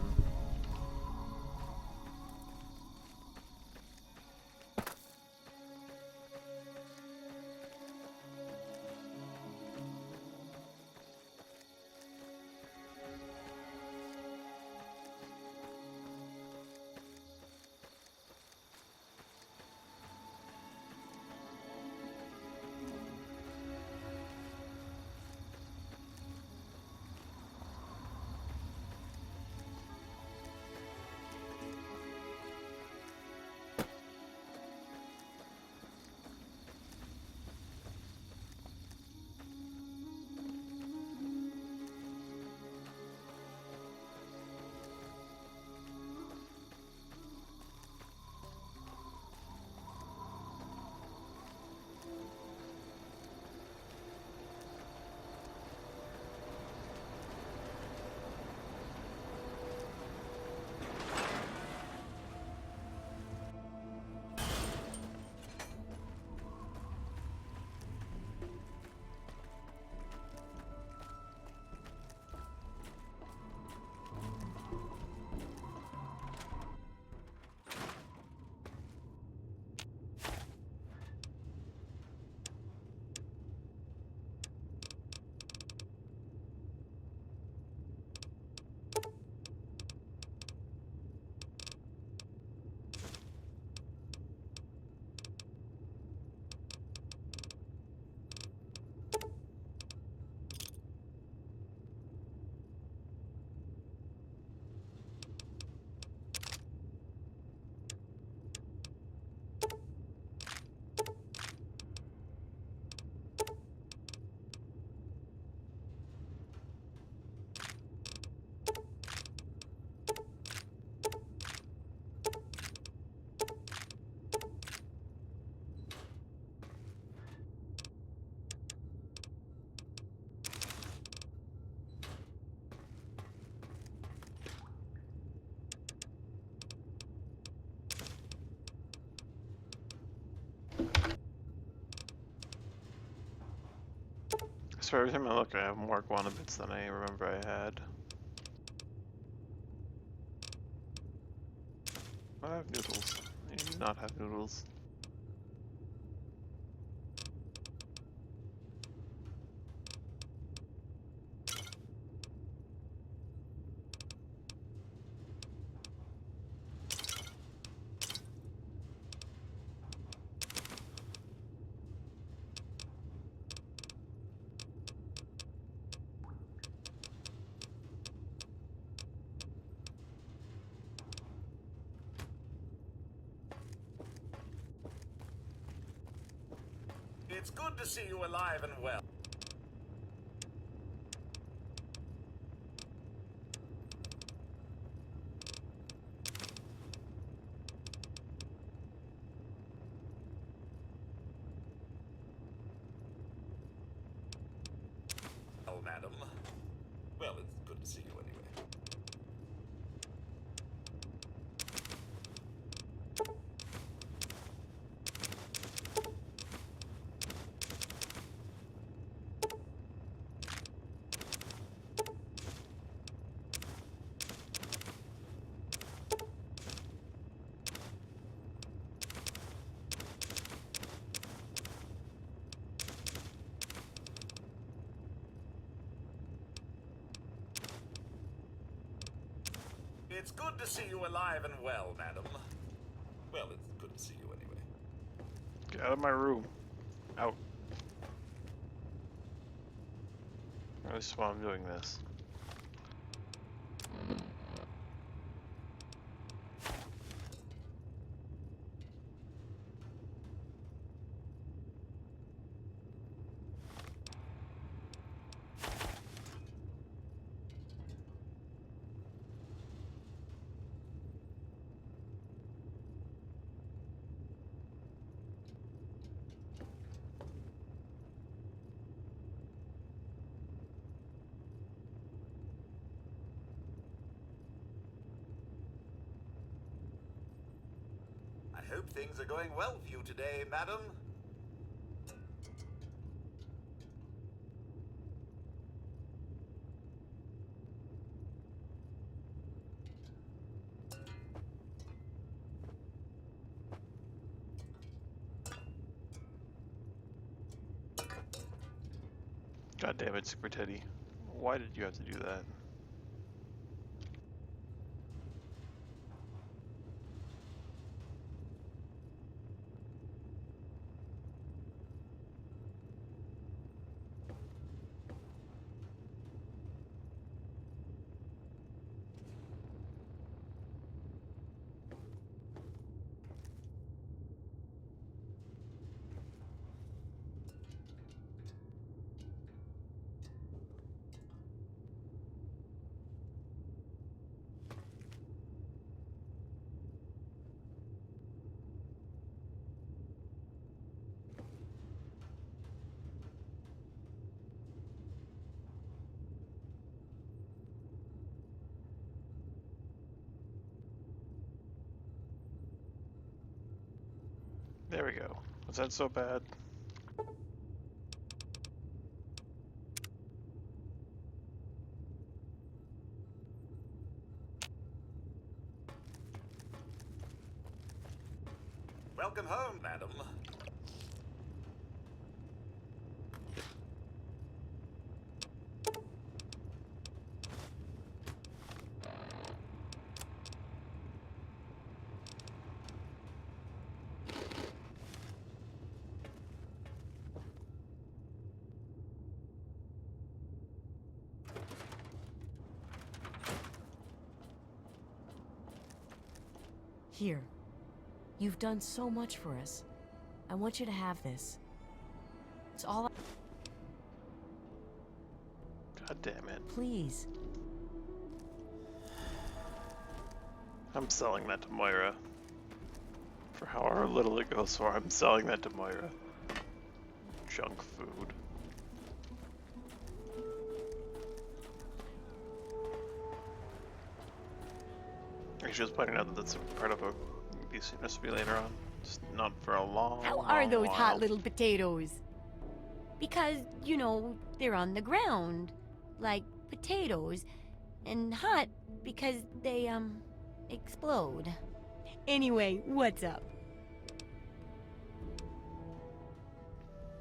swear every time I look, I have more guana bits than I remember I had. I have noodles. I do not have noodles. It's good to see you alive and well. Well, madam. Well, it's good to see you anyway. It's good to see you alive and well, madam. Well, it's good to see you anyway. Get out of my room. Out. At least while I'm doing this. I hope things are going well for you today, madam. God damn it, Super Teddy. Why did you have to do that? There we go. Was that so bad? Welcome home, madam. Here. You've done so much for us. I want you to have this. It's all I... God damn it. Please. I'm selling that to Moira. For however little it goes for, I'm selling that to Moira. Junk food. She was pointing out that that's a part of a DC recipe later on. Just not for a long, How are long those while. hot little potatoes? Because, you know, they're on the ground, like potatoes, and hot because they, explode. Anyway, what's up?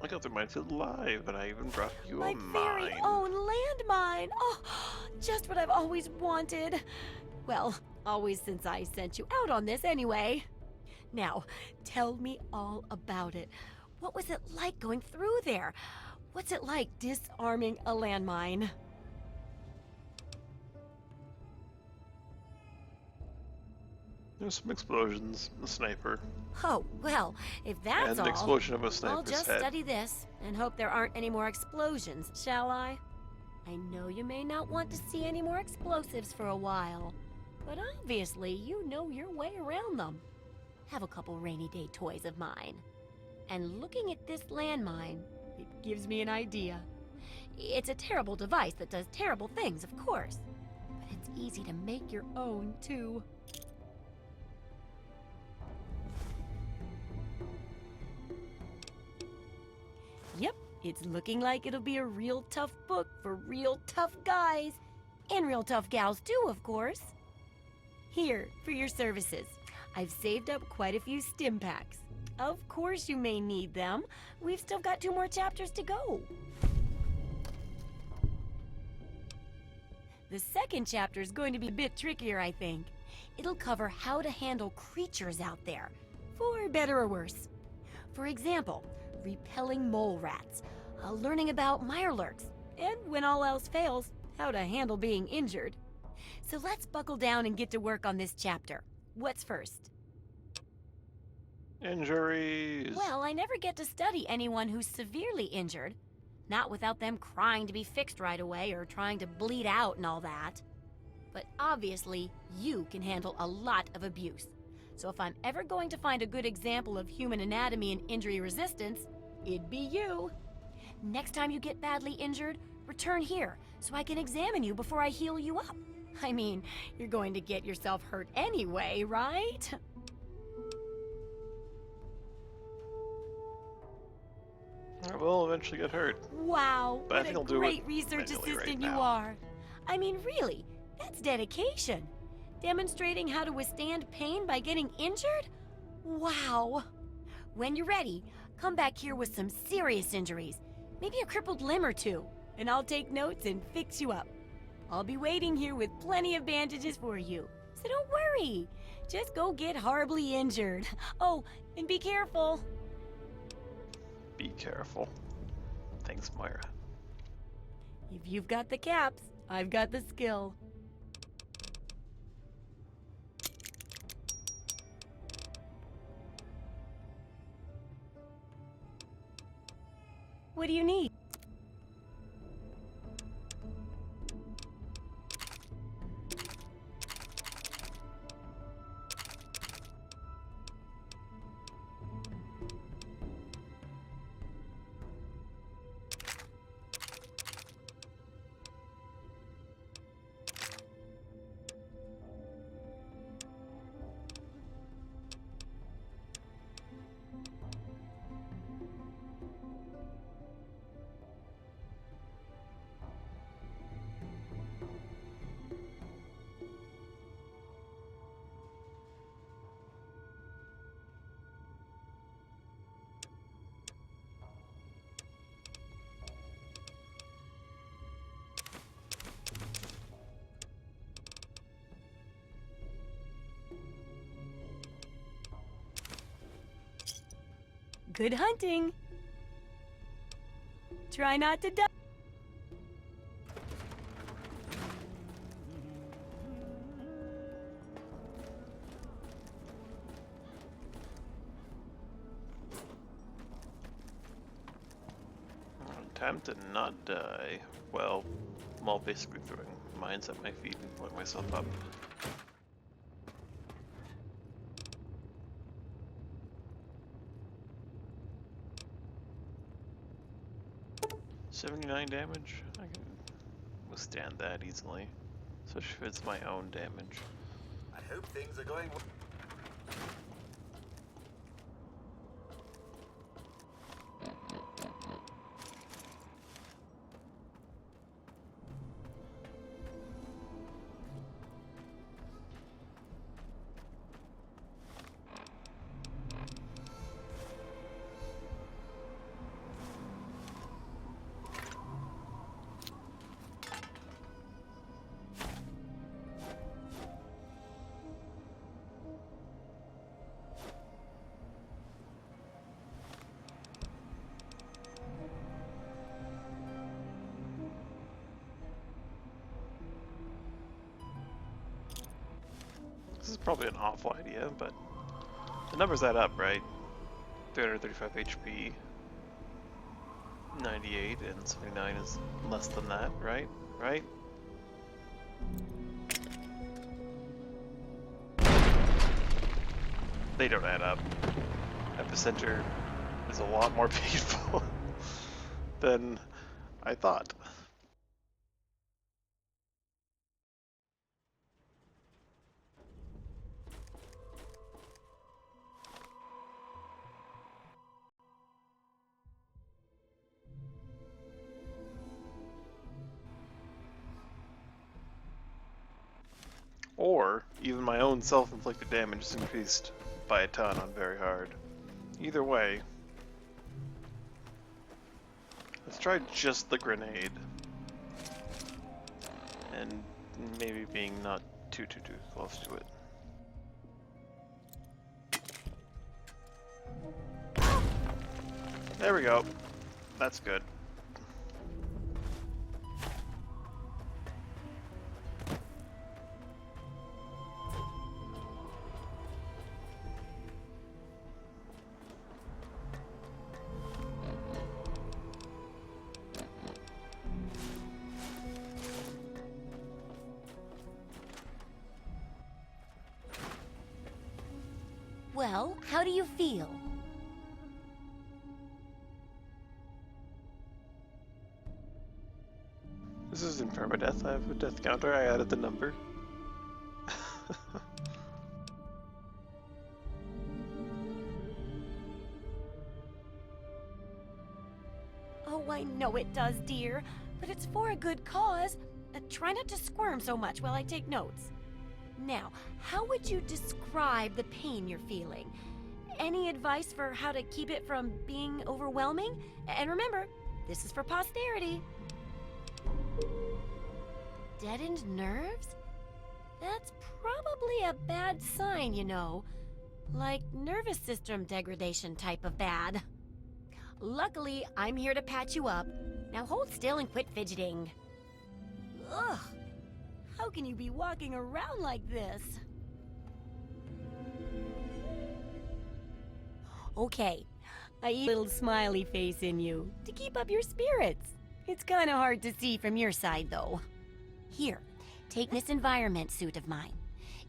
I got the minefield live, but I even brought you My a very mine. own landmine! Oh, just what I've always wanted. Well, always since I sent you out on this anyway. Now, tell me all about it. What was it like going through there? What's it like disarming a landmine? There's some explosions, a sniper, Oh, well, if that's and all, an explosion of a I'll sniper's just head. study this and hope there aren't any more explosions, shall I? I know you may not want to see any more explosives for a while, but obviously you know your way around them. Have a couple rainy day toys of mine. And looking at this landmine, it gives me an idea. It's a terrible device that does terrible things, of course, but it's easy to make your own, too. Yep, it's looking like it'll be a real tough book for real tough guys. And real tough gals too, of course. Here, for your services. I've saved up quite a few stim packs. Of course you may need them. We've still got 2 more chapters to go. The second chapter is going to be a bit trickier, I think. It'll cover how to handle creatures out there, for better or worse. For example, repelling mole rats, learning about mirelurks, and when all else fails, how to handle being injured. So let's buckle down and get to work on this chapter. What's first? Injuries. Well, I never get to study anyone who's severely injured. Not without them crying to be fixed right away or trying to bleed out and all that. But obviously, you can handle a lot of abuse. So if I'm ever going to find a good example of human anatomy and injury resistance, it'd be you. Next time you get badly injured, return here so I can examine you before I heal you up. I mean, you're going to get yourself hurt anyway, right? I will eventually get hurt. Wow, But I what think a I'll do great it research manually right assistant you now. are. I mean, really, that's dedication. Demonstrating how to withstand pain by getting injured? Wow. When you're ready, come back here with some serious injuries. Maybe a crippled limb or two, and I'll take notes and fix you up. I'll be waiting here with plenty of bandages for you, so don't worry. Just go get horribly injured. Oh, and be careful. Be careful. Thanks, Moira. If you've got the caps, I've got the skill. What do you need? Good hunting. Try not to die. Time to not die. Well, basically throwing mines at my feet and blowing myself up. $79 damage? I can withstand that easily. Especially if it's my own damage. I hope things are going well. probably an awful idea, but the numbers add up, right? 335 HP, 98, and 79 is less than that, right? Right? They don't add up. Epicenter is a lot more painful than I thought. Or even my own self-inflicted damage is increased by a ton on very hard. Either way, let's try just the grenade. And maybe being not too close to it. There we go. That's good. Well, how do you feel? This isn't permadeath. I have a death counter. I added the number. Oh, I know it does, dear, but it's for a good cause. Try not to squirm so much while I take notes. Now, how would you describe the pain you're feeling? Any advice for how to keep it from being overwhelming? And remember, this is for posterity. Deadened nerves? That's probably a bad sign, you know. Like nervous system degradation type of bad. Luckily, I'm here to patch you up. Now hold still and quit fidgeting. Ugh! How can you be walking around like this? Okay, I eat a little smiley face in you to keep up your spirits. It's kind of hard to see from your side, though. Here, take this environment suit of mine.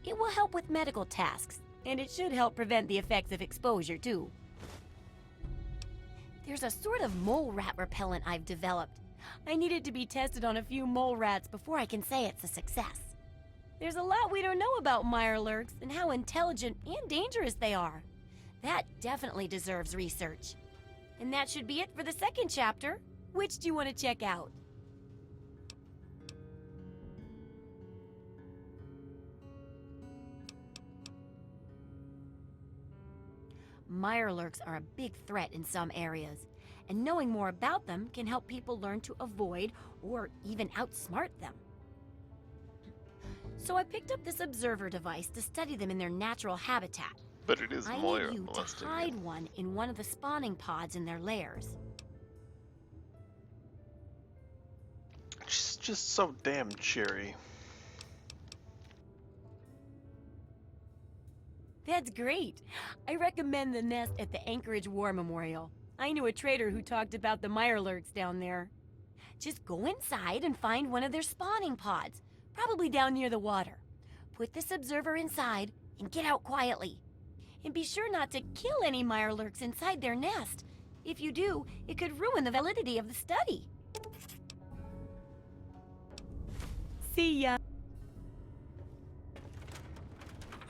It will help with medical tasks, and it should help prevent the effects of exposure, too. There's a sort of mole rat repellent I've developed. I need it to be tested on a few mole rats before I can say it's a success. There's a lot we don't know about mirelurks and how intelligent and dangerous they are. That definitely deserves research. And that should be it for the second chapter. Which do you want to check out? Mirelurks are a big threat in some areas, and knowing more about them can help people learn to avoid or even outsmart them. So I picked up this observer device to study them in their natural habitat. But it is I Moira need you to molesting hide me. one in one of the spawning pods in their lairs. She's just so damn cheery. That's great. I recommend the nest at the Anchorage War Memorial. I knew a trader who talked about the mirelurks down there. Just go inside and find one of their spawning pods, probably down near the water. Put this observer inside and get out quietly. And be sure not to kill any mirelurks inside their nest. If you do, it could ruin the validity of the study. See ya.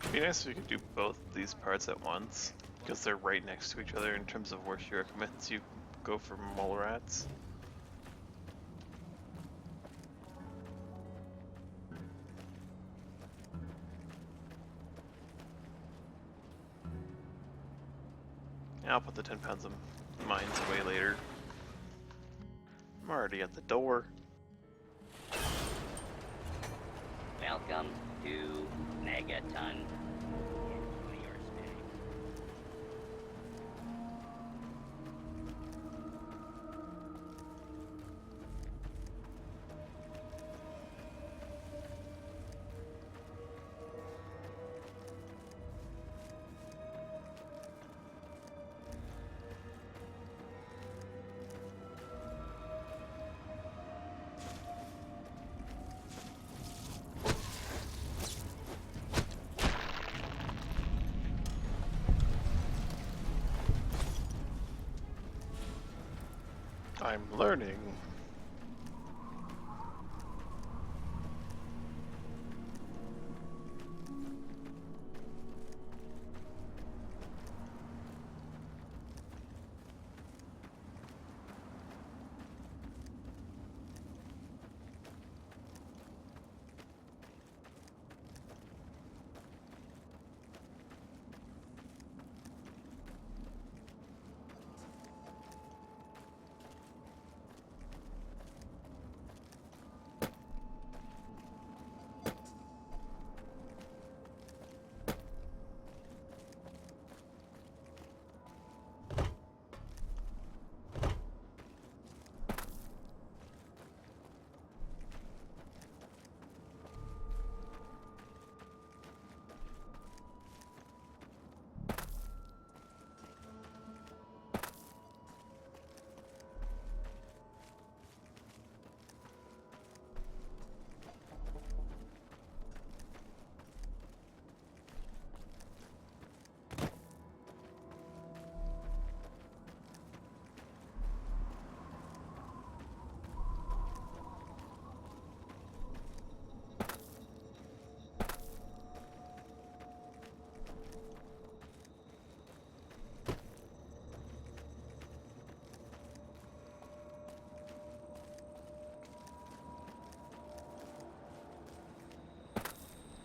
It'd be nice if you could do both these parts at once, because they're right next to each other in terms of where she recommends you go for mole rats. Yeah, I'll put the 10 pounds of mines away later. I'm already at the door. Welcome to Megaton. Enjoy your stay. I'm learning.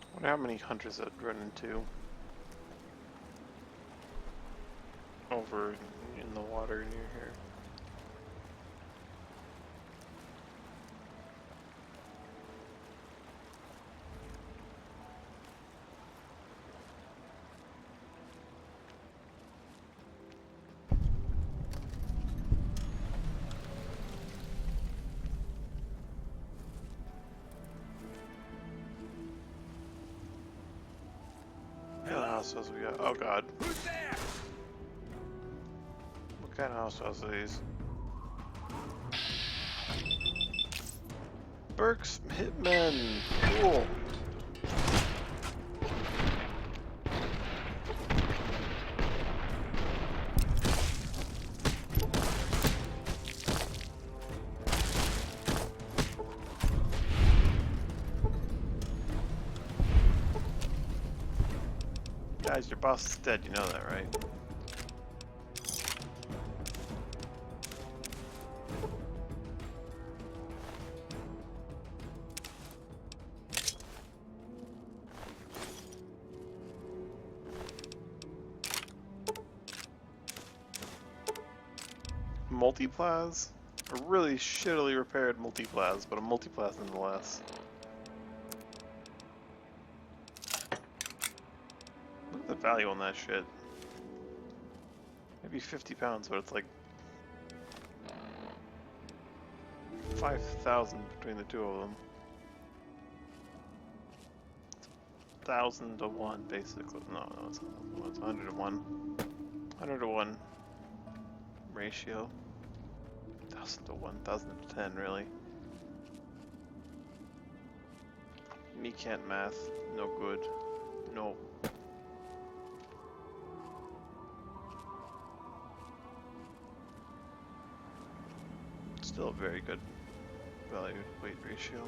I wonder how many hunters I'd run into over in the water near here. Houses we got? Oh god. Who's there? What kind of house are these? Burke's Hitmen! Cool! Guys, your boss is dead, you know that, right? Multiplas? A really shittily repaired multiplas, but a multiplas nonetheless. Look at the value on that shit. Maybe 50 pounds, but it's like 5,000 between the two of them. 1,000 to 1, basically. No, it's 100 to 1. 100 to 1 ratio. 1,000 to 1, 1,000 to 10, really. Me can't math. No good. No. Still a very good value weight ratio.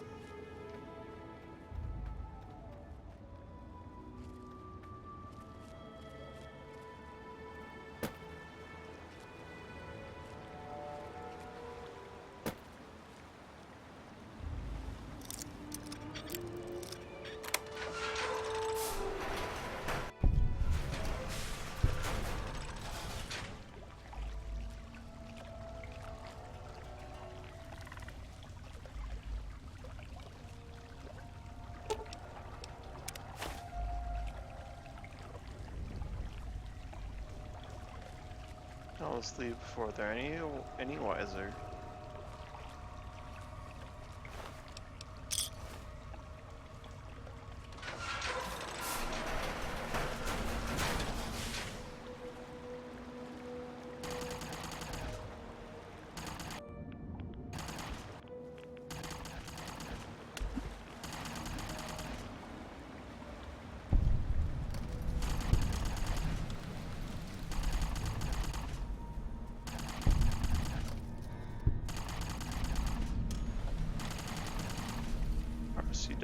Let's leave before they're any wiser.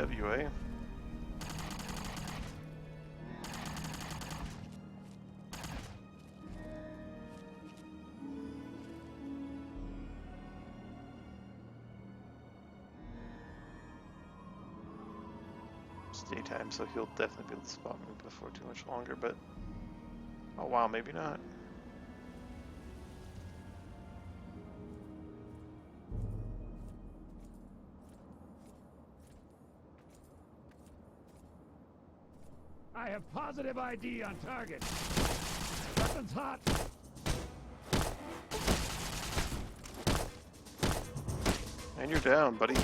TWA. It's daytime, so he'll definitely be able to spot me before too much longer, but oh wow, maybe not. I have positive ID on target. Weapons hot. And you're down, buddy.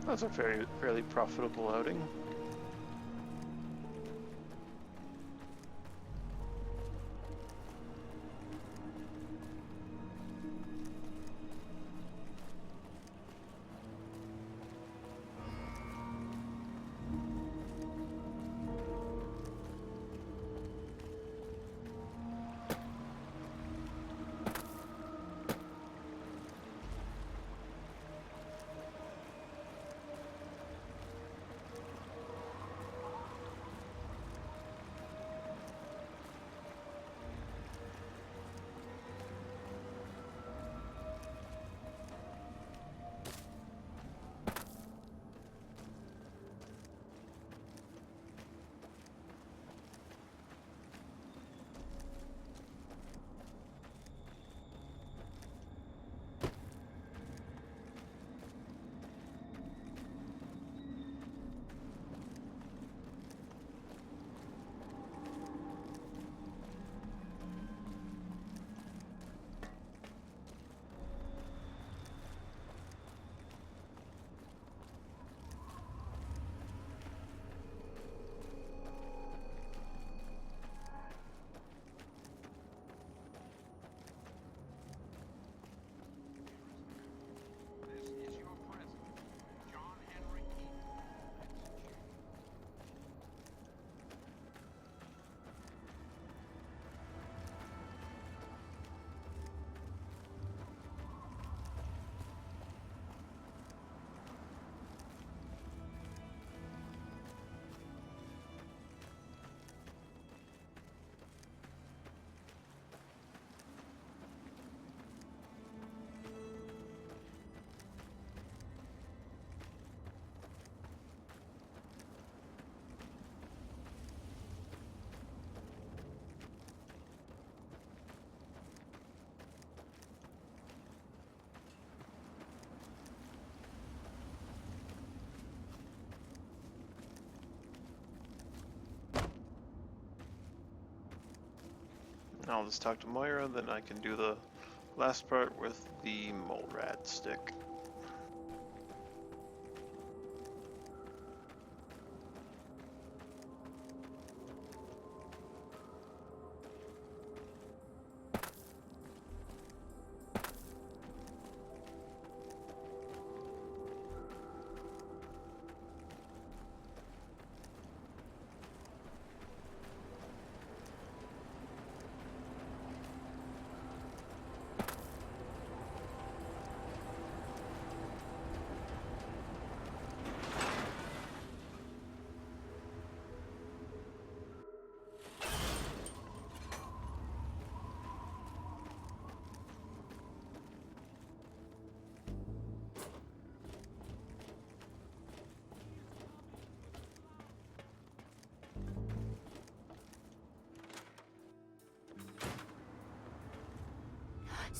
That's a fairly profitable outing. I'll just talk to Moira, then I can do the last part with the mole rat stick.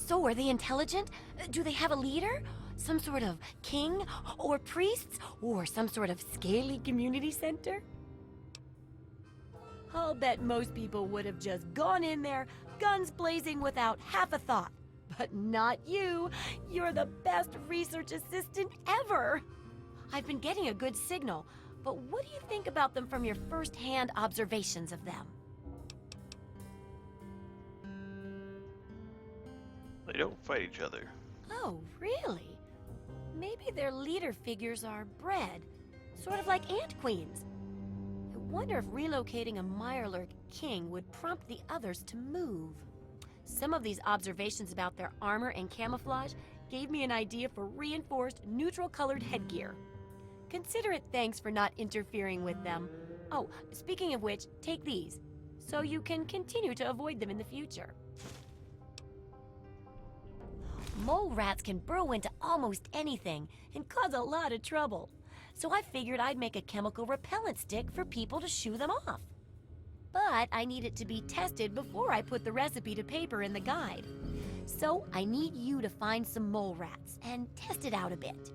So, are they intelligent? Do they have a leader? Some sort of king or priests or some sort of scaly community center? I'll bet most people would have just gone in there, guns blazing without half a thought. But not you. You're the best research assistant ever. I've been getting a good signal, but what do you think about them from your first-hand observations of them? They don't fight each other. Oh, really? Maybe their leader figures are bred, sort of like ant queens. I wonder if relocating a Mirelurk king would prompt the others to move. Some of these observations about their armor and camouflage gave me an idea for reinforced, neutral-colored headgear. Consider it thanks for not interfering with them. Oh, speaking of which, take these, so you can continue to avoid them in the future. Mole rats can burrow into almost anything and cause a lot of trouble. So I figured I'd make a chemical repellent stick for people to shoo them off. But I need it to be tested before I put the recipe to paper in the guide. So I need you to find some mole rats and test it out a bit.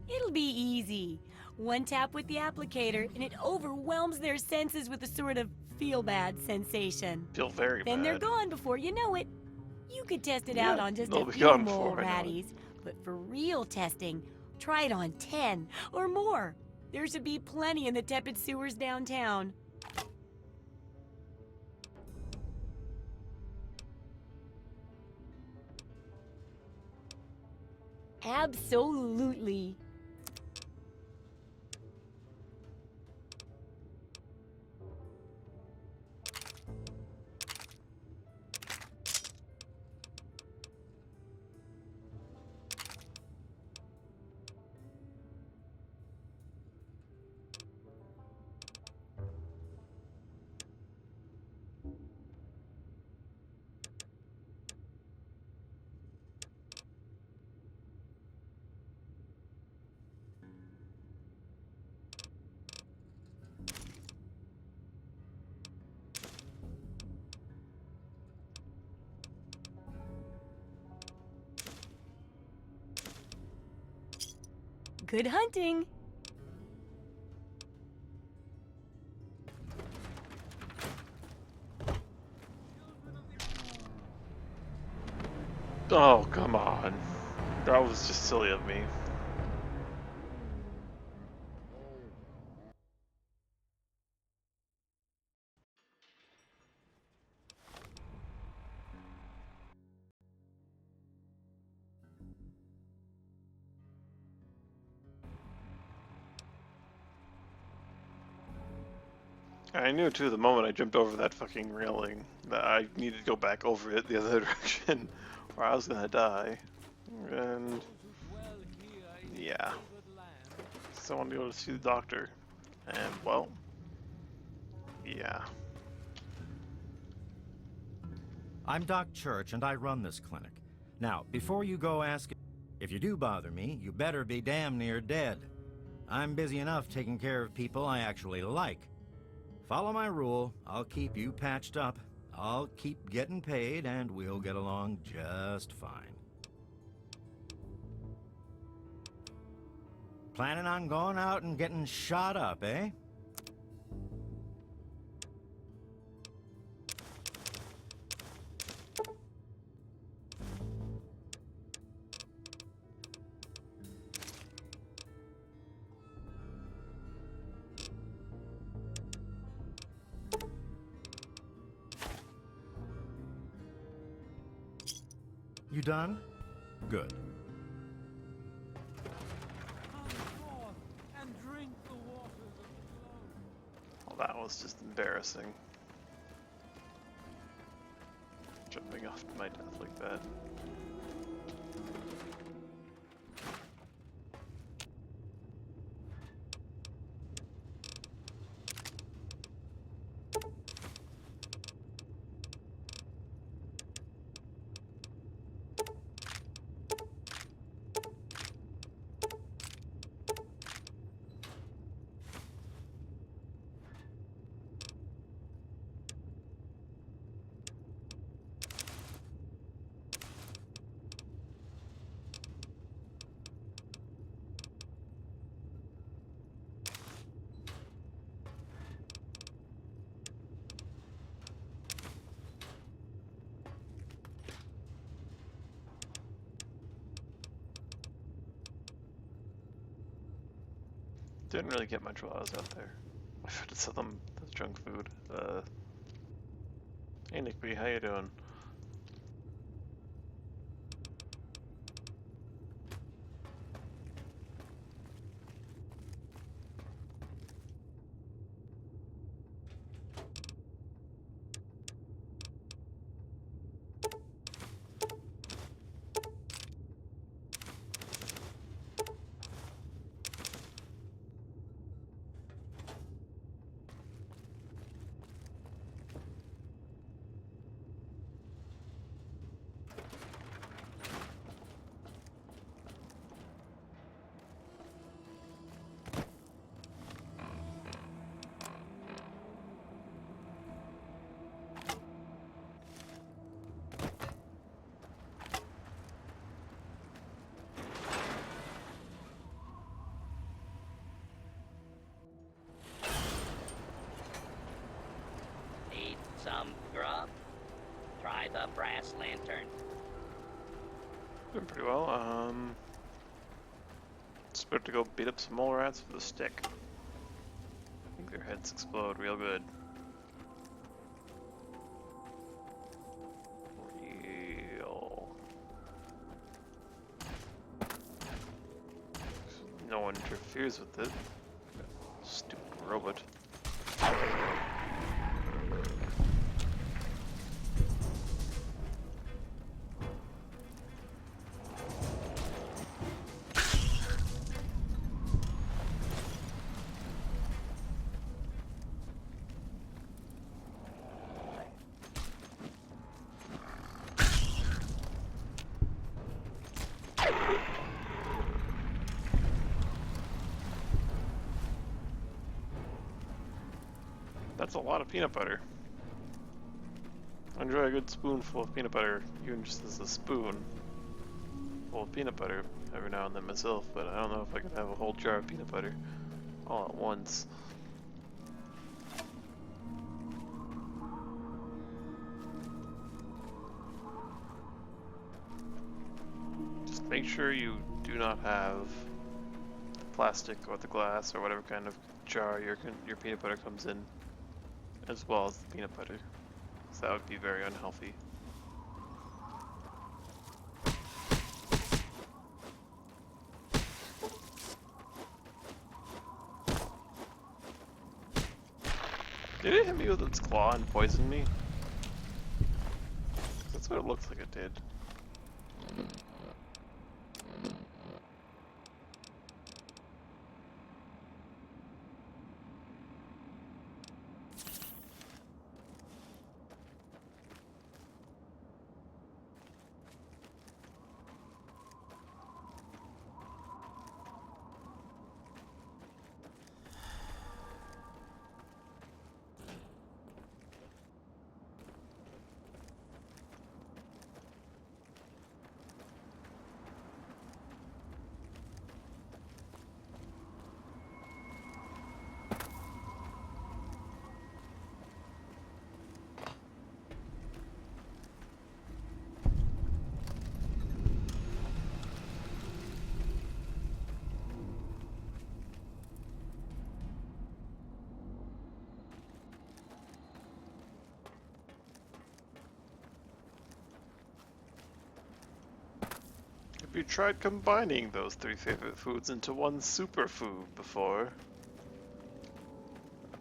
It'll be easy. One tap with the applicator and it overwhelms their senses with a sort of feel-bad sensation. Feel very Then bad. they're gone before you know it. You could test it Yeah, out on just they'll a be few gone mole before I know it. ratties. But for real testing, try it on 10 or more. There should be plenty in the tepid sewers downtown. Absolutely. Good hunting. Oh, come on. That was just silly of me. I knew too the moment I jumped over that fucking railing that I needed to go back over it the other direction or I was gonna die. And yeah. So I wanted to go to see the doctor. And well, yeah. I'm Doc Church and I run this clinic. Now, before you go asking, if you do bother me, you better be damn near dead. I'm busy enough taking care of people I actually like. Follow my rule, I'll keep you patched up, I'll keep getting paid, and we'll get along just fine. Planning on going out and getting shot up, eh? You done? Good. Well, that was just embarrassing. Jumping off to my death like that. Didn't really get much while I was out there. I had to sell them the junk food. Hey Nick B, how you doing? Need some grub? Try the brass lantern. Doing pretty well. Just about to go beat up some mole rats with a stick. I think their heads explode real good. Real. No one interferes with it. Stupid robot. That's a lot of peanut butter. I enjoy a good spoonful of peanut butter, even just as a spoon full of peanut butter every now and then myself, but I don't know if I can have a whole jar of peanut butter all at once. Just make sure you do not have the plastic or the glass or whatever kind of jar your peanut butter comes in, as well as the peanut butter, so that would be very unhealthy. Did it hit me with its claw and poison me? That's what it looks like it did. Have you tried combining those three favorite foods into one superfood before?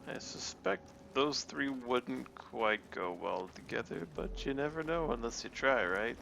I suspect those three wouldn't quite go well together, but you never know unless you try, right?